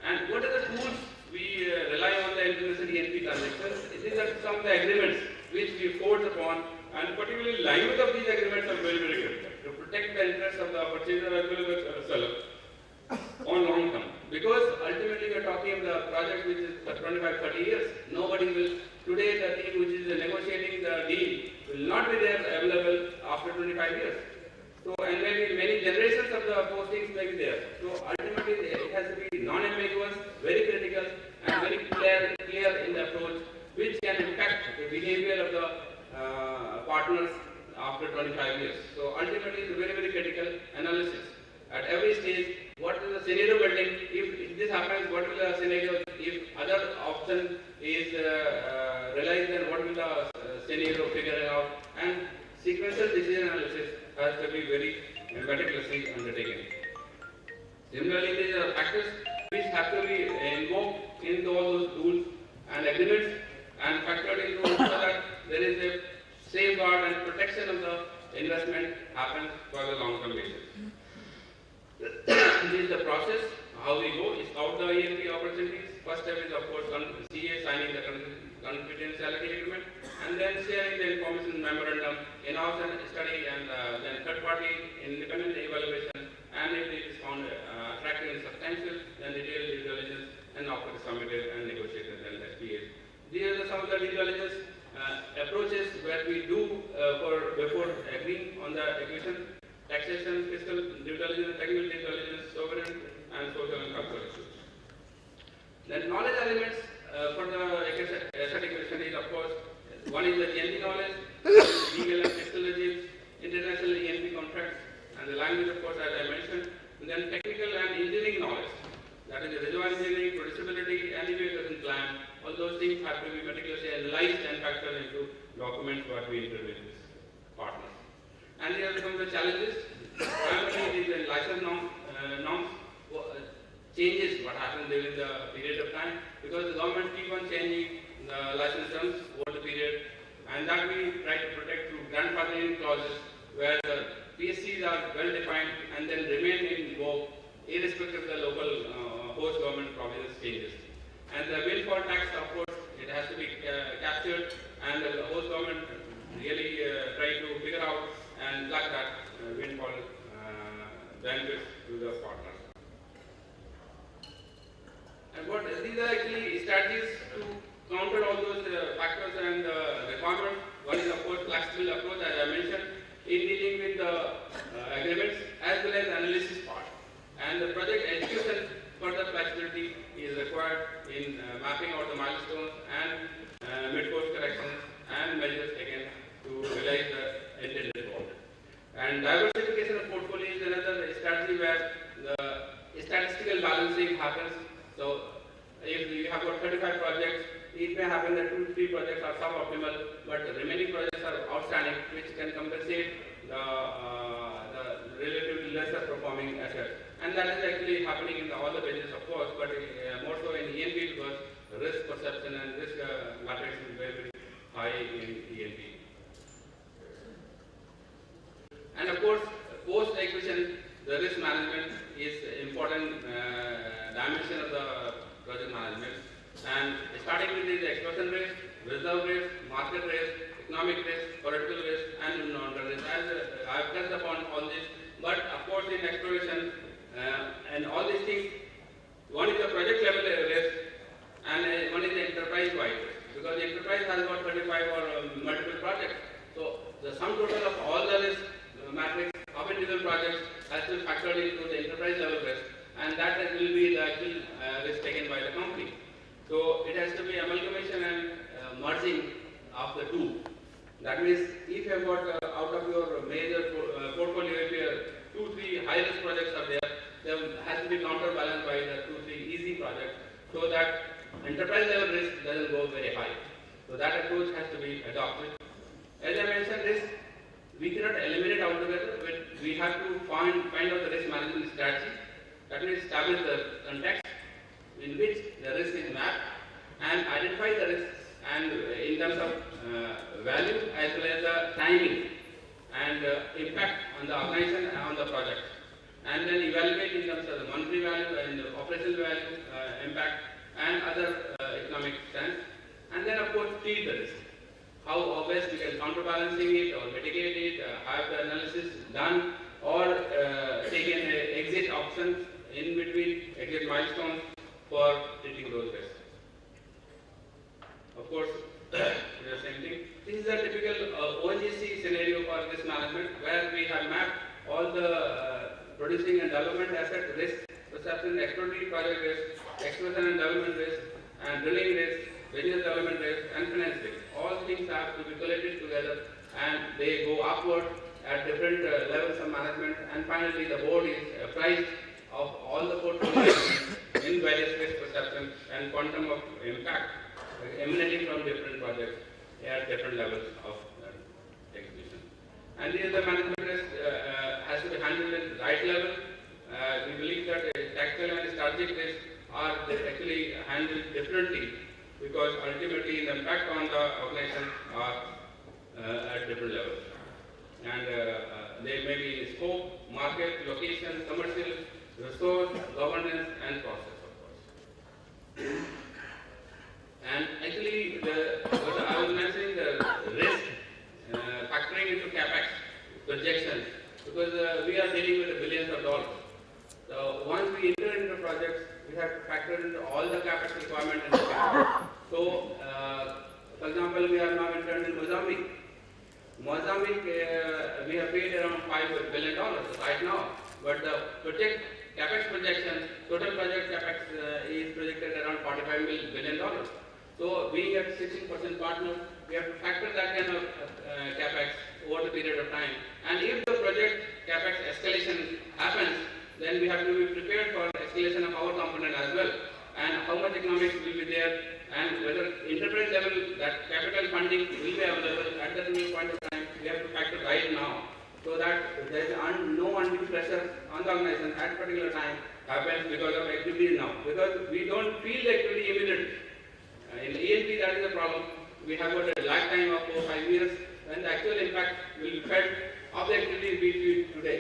And what are the tools we rely on the international ENP transactions? These are some of the agreements which we force upon, and particularly language of these agreements are very, very critical to protect the interests of the purchaser as well as seller on long term. Because ultimately we are talking about the project which is for 25-30 years. Nobody will, today the team which is negotiating the deal will not be there available after 25 years. So, and maybe many generations of the postings may be there. So ultimately it has to be non-ambiguous, very critical and very clear in the approach which can impact the behavior of the partners after 25 years. So ultimately it's a very, very critical analysis. At every stage, what is the scenario building? If this happens, what will the scenario? If other option is realized, then what will the scenario figure out? And sequential decision analysis has to be very meticulously undertaken. Similarly, there are factors which have to be invoked in all those rules and agreements and factored into so that there is a safeguard and protection of the investment happens for the long-term basis. This is the process, how we go, is scout the ENP opportunities. First step is of course CA signing the confidentiality agreement and then sharing the information memorandum, in-house study and then third party independent evaluation, and if it is found attractive and substantial, then detailed due diligence and offer is submitted and negotiated and SPAs. These are some of the due diligence approaches where we do before agreeing on the acquisition. Taxation, fiscal due diligence, technical due diligence, sovereign and social and cultural issues. The knowledge elements for the asset acquisition is of course, one is the GNP knowledge, legal and fiscal regimes, international ENP contracts, and the language of course as I mentioned, and then technical and engineering knowledge, that is the reservoir engineering, producibility, and evacuation plan. All those things have to be meticulously analyzed and factored into documents what we enter with partners. And here are some of the challenges. Primarily it is the license norms changes what happens during the period of time, because the government keep on changing the license terms over the period, and that we try to protect through grandfathering clauses where the PSCs are well defined and then remain in vogue irrespective of the local host government provisions changes. And the windfall tax, of course, it has to be captured, and the host government really try to figure out and plug that windfall benefits to the partners. And what these are actually strategies to counter all those factors and requirements. One is of course flexible approach as I mentioned in dealing with the agreements as well as analysis part. And the project execution further flexibility is required in mapping out the milestones and mid-course corrections and measures taken to realize the intended goal. And diversification of portfolio is another strategy where the statistical balancing happens. So if you have got 35 projects, it may happen that 2-3 projects are suboptimal, but the remaining projects are outstanding, which can compensate the relatively lesser performing assets. And that is actually happening in all the business, of course, but more so in ENP because course, post-acquisition, the risk management is important dimension of the project management. And starting with the exploration risk, reserve risk, market risk, economic risk, political risk, and non-political risk. As I have touched upon all this, but of course in exploration and all these things, one is the project level risk and one is the enterprise-wide risk. Because the enterprise has got 35 or multiple projects. So the sum total of all the risk matrix of individual projects has to factor into the enterprise level risk, and that will be the actual risk taken by the company. So it has to be amalgamation and merging of the two. That means if you have got out of your major portfolio, if you have 2-3 high risk projects are there, there has to be counterbalanced by the 2-3 easy projects, so that enterprise level risk doesn't go very high. So that approach has to be adopted. As I mentioned, risk we cannot eliminate altogether, but we have to find out the risk management strategy. That means establish the context in which the risk is mapped and identify the risks and in terms of value as well as the timing and impact on the organization and on the project, and then evaluate in terms of the monetary value and the operational value, impact and other economic sense, and then of course treat the risk. How best we can counterbalancing it or mitigate it, have the analysis done, or take an exit options in between, exit milestones for treating those risks. Of course, the same thing. This is a typical ONGC scenario for risk management, where we have mapped all the producing and development asset risk, perception, exploratory project risk, exploration and development risk, and drilling risk, business development risk, and finance risk. All things have to be collected together, and they go upward at different levels of management, and finally the board is apprised of all the portfolios in various risk perceptions and quantum of impact emanating from different projects at different levels of execution. And this the management risk has to be handled at the right level. We believe that tactical and strategic risks are actually handled differently, because ultimately the impact on the organization are at different levels. And they may be in scope, market, location, commercial, resource, governance, and process, of course. And actually, what I was mentioning, the risk factoring into capex projections, because we are dealing with billions of dollars. So once we enter into projects, we have to factor into all the capex requirement in the capex. So, for example, we are now entered in Mozambique. Mozambique, we have paid around $5 billion right now, but the project capex projection, total project capex is projected around $45 billion. So, being a 16% partner, we have to factor that kind of capex over the period of time. And if the project capex escalation happens, then we have to be prepared for escalation of our component as well, and how much economics will be there, and whether enterprise level that capital funding will be available at that point of time. We have to factor right now, so that there is no undue pressure on the organization at particular time happens because of activity now. Because we don't feel the activity immediately. In E&P, that is the problem. We have got a lag time of 4-5 years, and the actual impact will be felt of the activity we do today.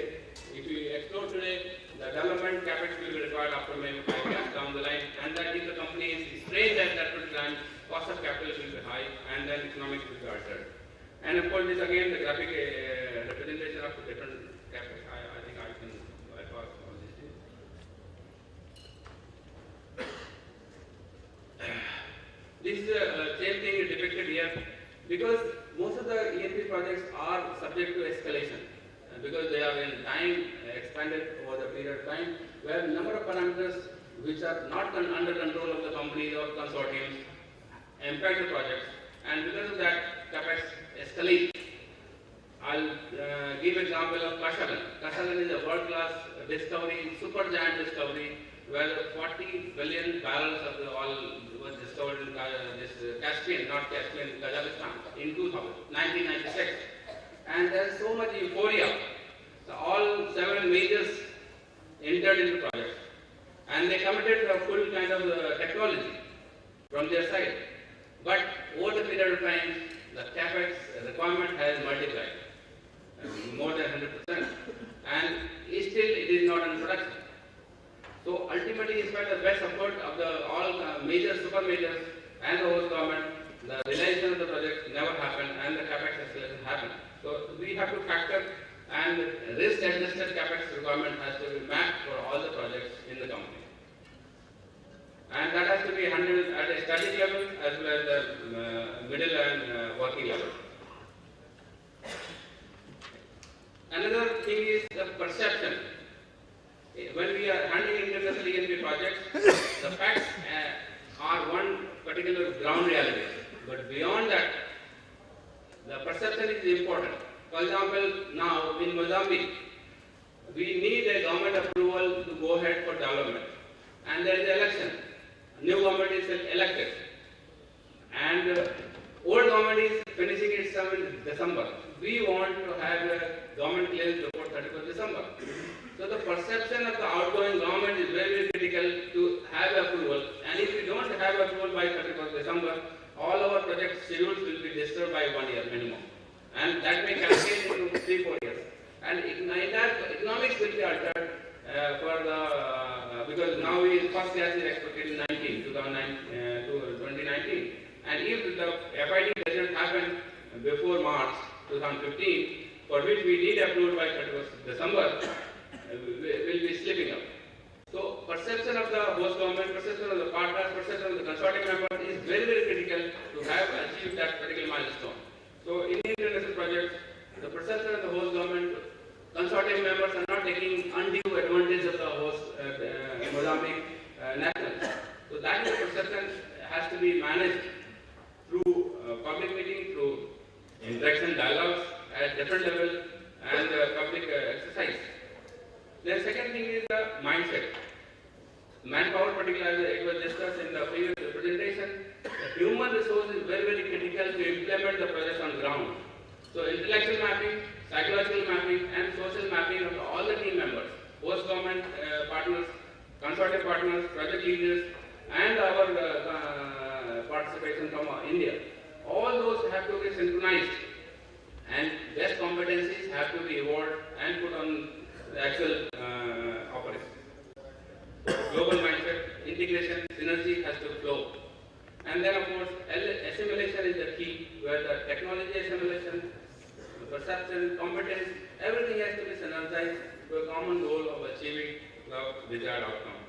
If we explore today, the development capex will be required after maybe 5 years down the line, and that if the company is strained at that particular time, cost of capital will be high, and then economics will be altered. And of course, this again the graphic representation of different capex. I think I can bypass all these things. This same thing is depicted here, because most of the E&P projects are subject to escalation, because they are in time expanded over the period of time, where number of parameters which are not under control of the company or consortiums impact the projects, and because of that, capex escalate. I'll give example of Kashagan. Kashagan is a world-class discovery, super giant discovery, where 40 billion barrels of the oil was discovered in this Caspian, not Caspian, Kazakhstan, in 1996. And there's so much euphoria. So all 7 majors entered into the project, and they committed a full kind of technology from their side. But over the period of time, the capex requirement has multiplied, more than 100%. ultimately, in spite of the best effort of the all major super majors and the host government, the realization of the project never happened and the capex acceleration happened. So we have to factor, and risk-adjusted capex requirement has to be mapped for all the projects in the company. And that has to be handled at a strategic level as well as the middle and working level. Another thing is the perception. When we are handling international ENP projects, the facts are one particular ground reality. But beyond that, the perception is important. For example, now in Mozambique, we need a government approval to go ahead for development. And there is an election. New government is elected. And old government is finishing its term in December. We want to have a government clearance before 31st December. So the perception of the outgoing government is very, very critical to have approval. And if we don't have approval by 31st December, all our project schedules will be disturbed by 1 year minimum. And that may cascade into 3-4 years. And economics will be altered because now first gas is expected in 2019. And if the FID doesn't happen before March 2015, for which we need approval by 31st December, will be slipping up. So perception of the host government, perception of the partners, perception of the consortium members is very, very critical to have achieved that particular milestone. So in international projects, the perception of the host government, consortium members are not taking undue advantage of the host Mozambique nationals. So that perception has to be managed through public meeting, through interaction dialogues at different levels and public exercise. The second thing is the mindset. Manpower, particularly, it was discussed in the previous presentation. The human resource is very, very critical to implement the projects on ground. So intellectual mapping, psychological mapping, and social mapping of all the team members, host government partners, consortium partners, project leaders, and our participation from India. All those have to be synchronized, and best competencies have to be evolved and put on the actual operations. Global mindset, integration, synergy has to flow. And then of course, assimilation is the key, where the technology assimilation, perception, competence, everything has to be synergized to a common goal of achieving the desired outcome.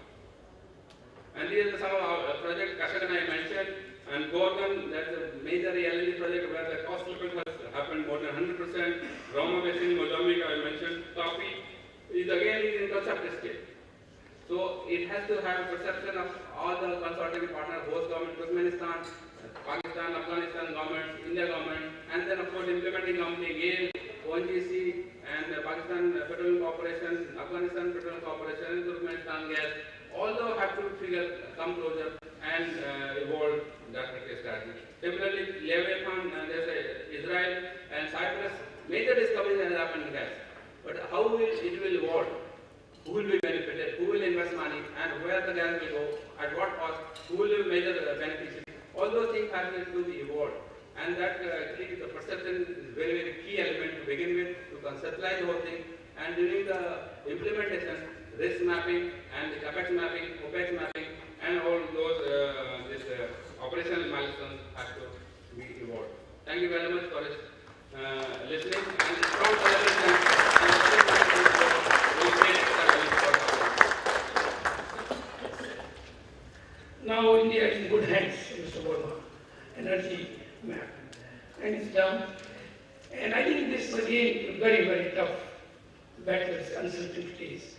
And these are some of our projects Kashyap and I mentioned, and Gorgon, that's a major LNG project where the cost slippage has happened more than 100%. Roma Basin, Mozambique, I mentioned. Coffee is again in concept stage. So it has to have a perception of all the consortium partners, host government, Turkmenistan, Pakistan, Afghanistan governments, India government, and then of course implementing company, GAIL, ONGC, and Pakistan Petroleum Corporation, Afghanistan Petroleum Corporation, and Turkmenistan Gas. All those have to come closer and evolve that particular strategy. Similarly, Leviathan, there's Israel and Cyprus, major discoveries have happened in gas. But how will it evolve? Who will be benefited? Who will invest money? And where the gas will go? At what cost? Who will be major beneficiaries? All those things have to be evolved. And that actually the perception is very, very key element to begin with, to conceptualize the whole thing. And during the implementation, risk mapping and the capex mapping, OPEX mapping, and all those operational milestones have to be evolved. Thank you very much for listening and strong collaboration. Now India is in good hands, Mr. Verma. Energy map. And it's down. And I think this is again very, very tough battles, uncertainties.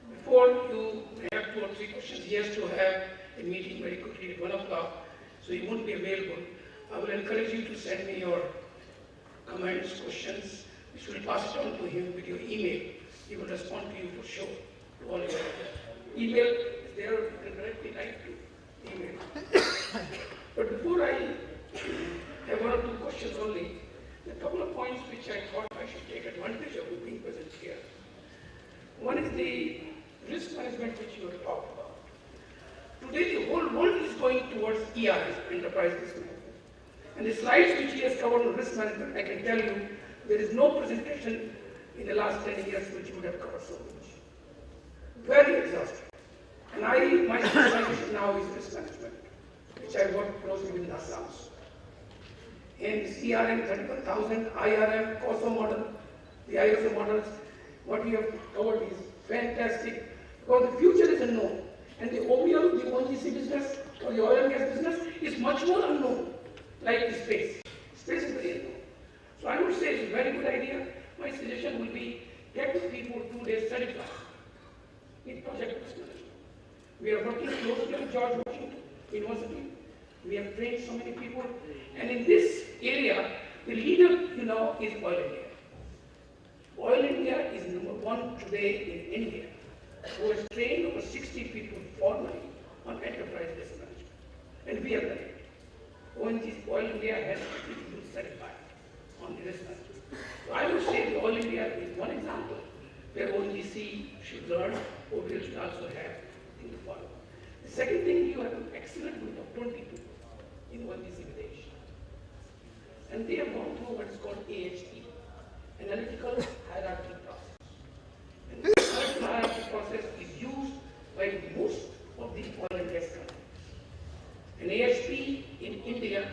Before you have 2 or 3 questions, he has to have a meeting very quickly at 1 o'clock, so he won't be available. I will encourage you to send me your comments, questions, which will pass it on to him with your email. He will respond to you for sure. To all your email is there, you can directly write to email. But before I have 1 or 2 questions only, a couple of points which I thought I should take advantage of you being present here. One is the risk management which you have talked about. Today the whole world is going towards ERS, enterprise risk management. And the slides which he has covered on risk management, I can tell you, there is no presentation in the last 10 years which would have covered so much. Very exhaustive. And my specialization now is risk management, which I work closely with NASA. And CRM 31,000, IRM, COSO model, the ISO models, what we have covered is fantastic, because the future is unknown. And the OBL, the ONGC business, or the oil and gas business, is much more unknown, like the space. Space is very unknown. So I would say it's a very good idea. My suggestion will be, get the people 2 days certified in project risk management. We are working closely with George Washington University. We have trained so many people. And in this area, the leader, is Oil India. Oil India is number 1 today in India, who has trained over 60 people formally on enterprise risk management. And we have done it. ONGC, Oil India has people certified on the risk management. So I would say the Oil India is one example where ONGC should learn, OBL should also have things to follow. The second thing, you have an excellent group of 20 people in ONGC Videsh. And they have gone through what is called AHP, Analytical Hierarchy Process. And this analytical hierarchy process is used by most of the oil and gas companies. And AHP in India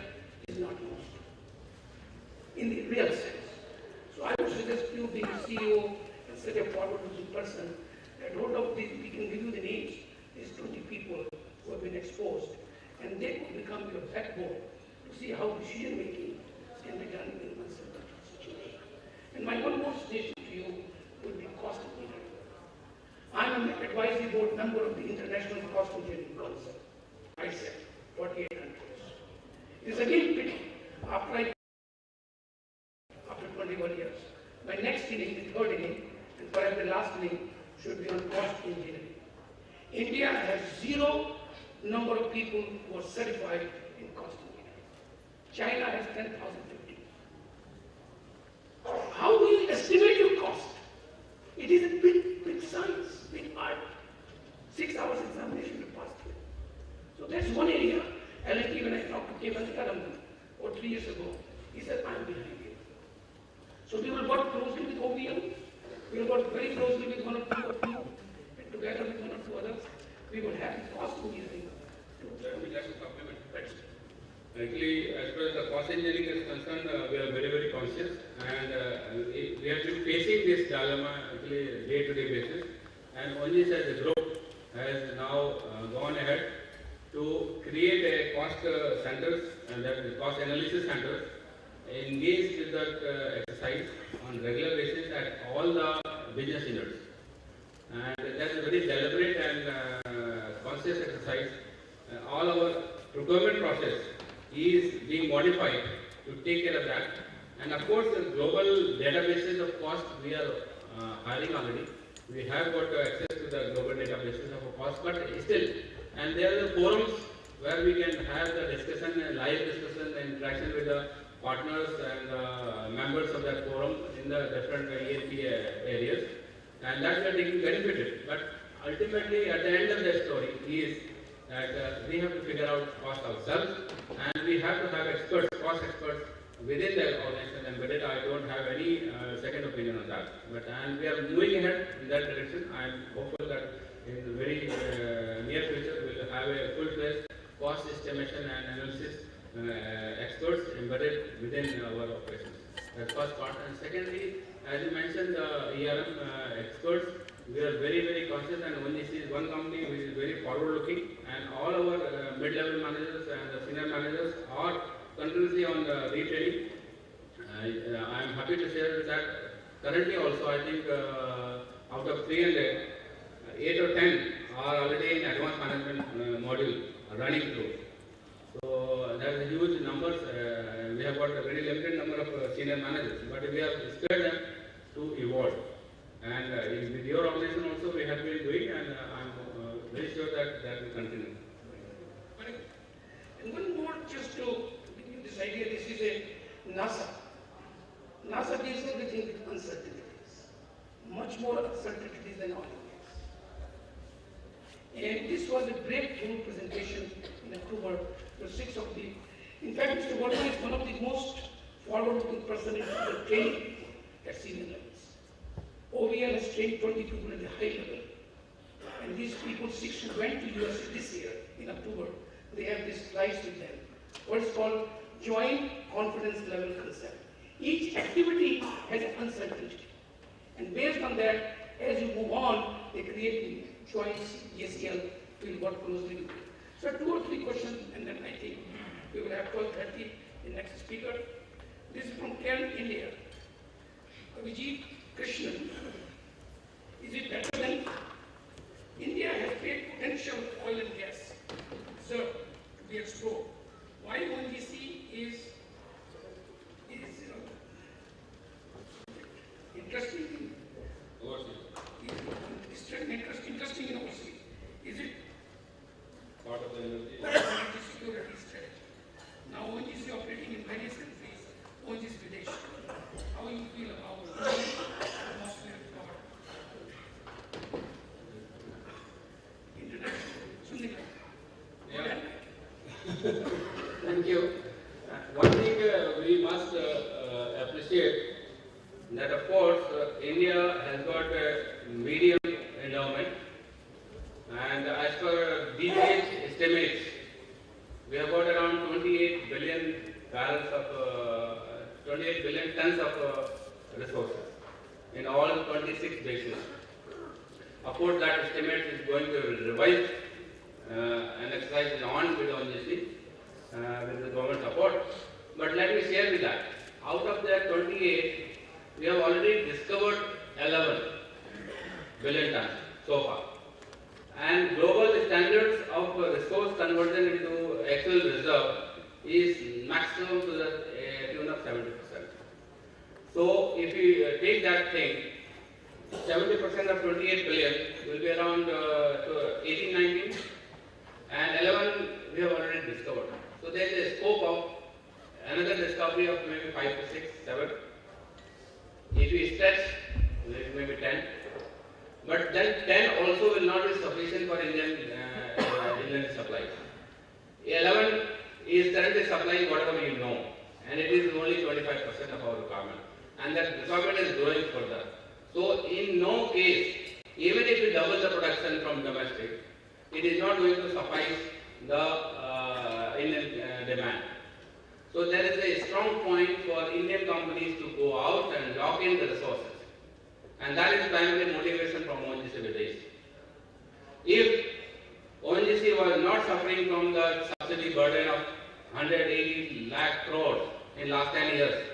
is not used in the real sense. So I would suggest you, being a CEO and such a forward-looking person, that road of this, we can give you the names, these 20 people who have been exposed, and they will become your backbone to see how decision-making can be done in uncertain situation. And my one more suggestion to you would be cost engineering. I am an advisory board member of the International Cost Engineering Council, ICEP, 48 countries. It is again pity, after 21 years, my next inning, the third inning, and perhaps the last inning, should be on cost engineering. India has 0 number of people who are certified in cost engineering. China has 10,050. How do you estimate your cost? It is a big science, big art. 6 hours examination to pass through. So that's one area. L&T, when I talked to Kevan Karam, or 3 years ago, he said, I'm behind you. So we will work closely with OBL. We will work very closely with 1 or 2 of you, and together with 1 or 2 others, we will have the cost engineering. I would like to supplement. Actually, as far as the cost engineering is concerned, we are very, very conscious, and we have been facing this dilemma actually day-to-day basis. And only as a group has now gone ahead to create a cost centers, and that is cost analysis centers, engaged with that exercise on regular basis at all the business units. And that's a very deliberate and conscious exercise. All our procurement process is being modified to take care of that. And of course, the global databases of cost we are hiring already. We have got access to the global databases of cost, but still, and there are the forums where we can have the discussion, live discussion, and interaction with the partners and members of that forum in the different ERP areas, and that we are taking benefited. But ultimately, at the end of the story is that we have to figure out cost ourselves, and we have to have experts, cost experts within the organization embedded. I don't have any second opinion on that. And we are moving ahead in that direction. I am hopeful that in the very near future we will have a full-fledged cost estimation and analysis experts embedded within our operations. That's first part. And secondly, as you mentioned, the ERM experts, we are very, very conscious, and ONGC is one company which is very forward-looking, and all our mid-level managers and the senior managers are continuously on the retraining. I am happy to share that currently also I think out of 300, 8 or 10 are already in advanced management module running through. So there is a huge numbers. We have got a very limited number of senior managers, but we have spared them to evolve. And with your organization also we have been doing, and I am very sure that that will continue. And one more, just to give you this idea, this is a NASA. NASA deals everything with uncertainties, much more uncertainties than oil and gas. And this was a breakthrough presentation in October, the 6th of the. In fact, Mr. Verma is one of the most forward-looking person in the training people at senior levels. OVL has trained 20 people at the high level, and these people, 6 went to US this year in October. They have this slides with them. What is called joint confidence level concept. Each activity has an uncertainty. And based on that, as you move on, they create the joint JCL, will work closely with you. So 2 or 3 questions, and then I think we will have 12:30, the next speaker. This is from Cairn, India. Vijay Krishnan. Is it better than India has great potential oil and gas reserve to be explored? Why ONGC is interesting? Interesting in overseas. Is it Part of the energy. energy security strategy? Now ONGC operating in various countries. ONGC Videsh. How you feel about atmosphere power? International. Something like that. Yeah. Thank you. One thing we must appreciate that of course India has got a medium endowment, and as per DGH estimates, we have got around 28 billion barrels of 28 billion tons of resources in all 26 basins. Of course, that estimate is going to be revised. An exercise is on with ONGC with the government support. But let me share with that. Out of the 28, we have already discovered 11 billion tons so far. And global standards of resource conversion into actual reserve is maximum to the tune of 70%. So if we take that thing, 70% of 28 billion will be around 18, 19, and 11 we have already discovered. So there is a scope of another discovery of maybe 5 to 6, 7. If we stretch, maybe 10. But then 10 also will not be sufficient for Indian supplies. 11 is currently supplying whatever we know, and it is only 25% of our requirement. And that requirement is growing further. So in no case, even if we double the production from domestic, it is not going to suffice the Indian demand. So there is a strong point for Indian companies to go out and lock in the resources. And that is primary motivation from ONGC Videsh. If ONGC was not suffering from the subsidy burden of 180 lakh crores in last 10 years,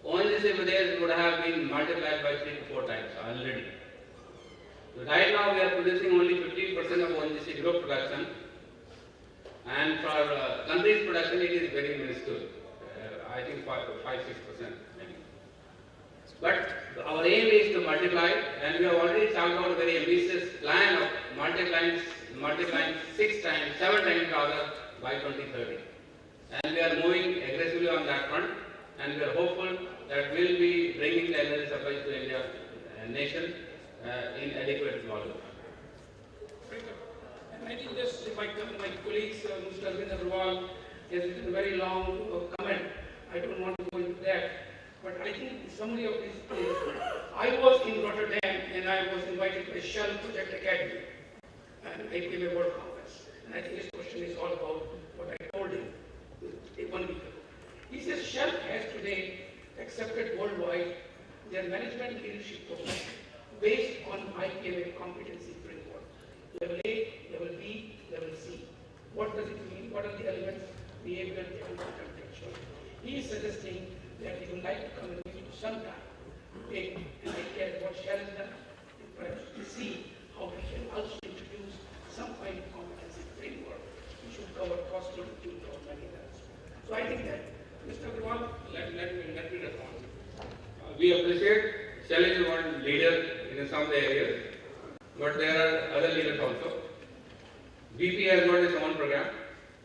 ONGC Videsh would have been multiplied by 3 to 4 times already. Right now we are producing only 15% of ONGC group production, and for country's production it is very minuscule. I think 5-6%. But our aim is to multiply, and we have already chalked out a very ambitious plan of multiplying 6 times, 7 times rather by 2030. And we are moving aggressively on that front, and we are hopeful that we will be bringing the energy supplies to India nation in adequate volume. And I think this, my colleagues, Mr. Arvind Agarwal, has written a very long comment. I don't want to go into that. But I think the summary of this is, I was in Rotterdam and I was invited to a Shell Project Academy, and I gave a world conference. And I think this question is all about what I told him 1 week ago. He says Shell has today accepted worldwide their management leadership program based on IPMA competency framework. Level A, level B, level C. What does it mean? What are the elements? Behavioral, technical, contextual. He is suggesting that he would like to come and meet you sometime, take care of what Shell has done, and perhaps to see how we can also introduce some kind of competency framework which should cover cost productivity or many others. So I think that, Mr. Agarwal, Let me respond. We appreciate Shell is one leader in some of the areas, but there are other leaders also. BP has got its own program,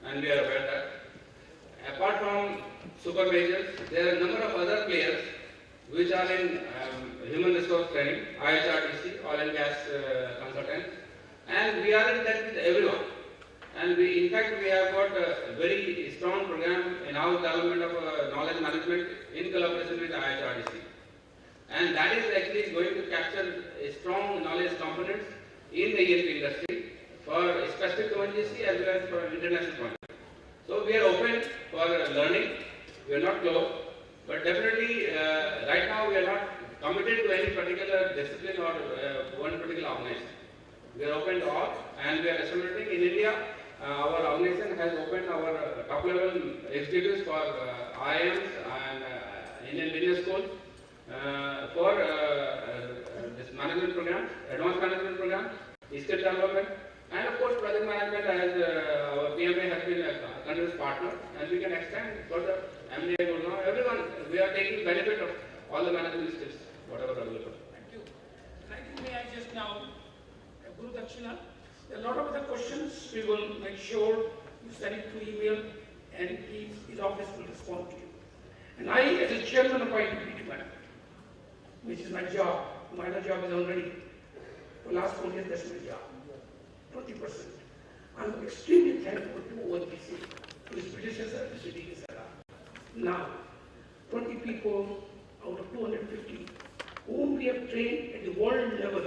and we are aware that. Apart from super majors, there are a number of other players which are in human resource training, IHRDC, oil and gas consultants, and we are in touch with everyone. And in fact, we have got a very strong program in our development of knowledge management in collaboration with IHRDC. And that is actually going to capture a strong knowledge components in the ELP industry for specific to ONGC as well as for international point. So we are open for learning. We are not closed, but definitely right now we are not committed to any particular discipline or one particular organization. We are open to all, and we are accelerating. In India, our organization has opened our top level executives for IIMs and Indian Business School for this management program, advanced management program, skill development, and of course project management as our PMA has been a continuous partner, and we can extend further. MBA, everyone, we are taking benefit of all the management skills, whatever available. Thank you. And I think may I just now, Guru Dakshina, a lot of the questions we will make sure you send it through email, and his office will respond to you. And I, as a chairman of IPP, which is my job, my other job is already, for last 4 years, that's my job, 20%. I'm extremely thankful to ONGC, to his predecessor, Mr. D.K. Sarkar. Now, 20 people out of 250 whom we have trained at the world level.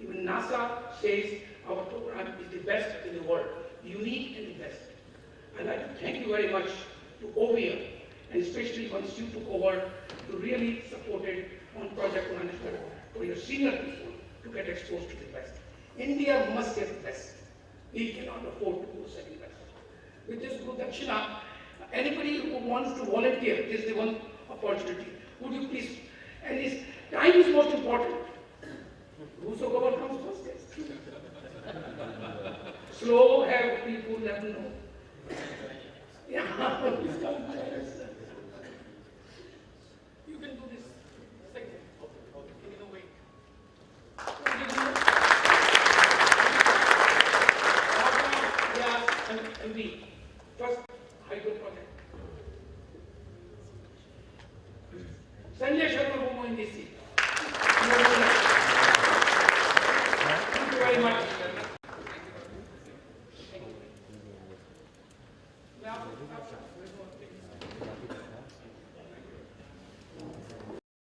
Even NASA says our program is the best in the world, unique and the best. I'd like to thank you very much to OVM, and especially once you took over, you really supported on project management for your senior people to get exposed to the best. India must get the best. We cannot afford to go second best. With this Guru Dakshina, anybody who wants to volunteer, this is the one opportunity. Would you please, and this time is most important. Whosoever comes first gets. Slow have people never know. Yeah, you can do this. Second. In a way. MD. First, hydro project. Sanjay Sharma Bomo in DC. Thank you very much. Yeah.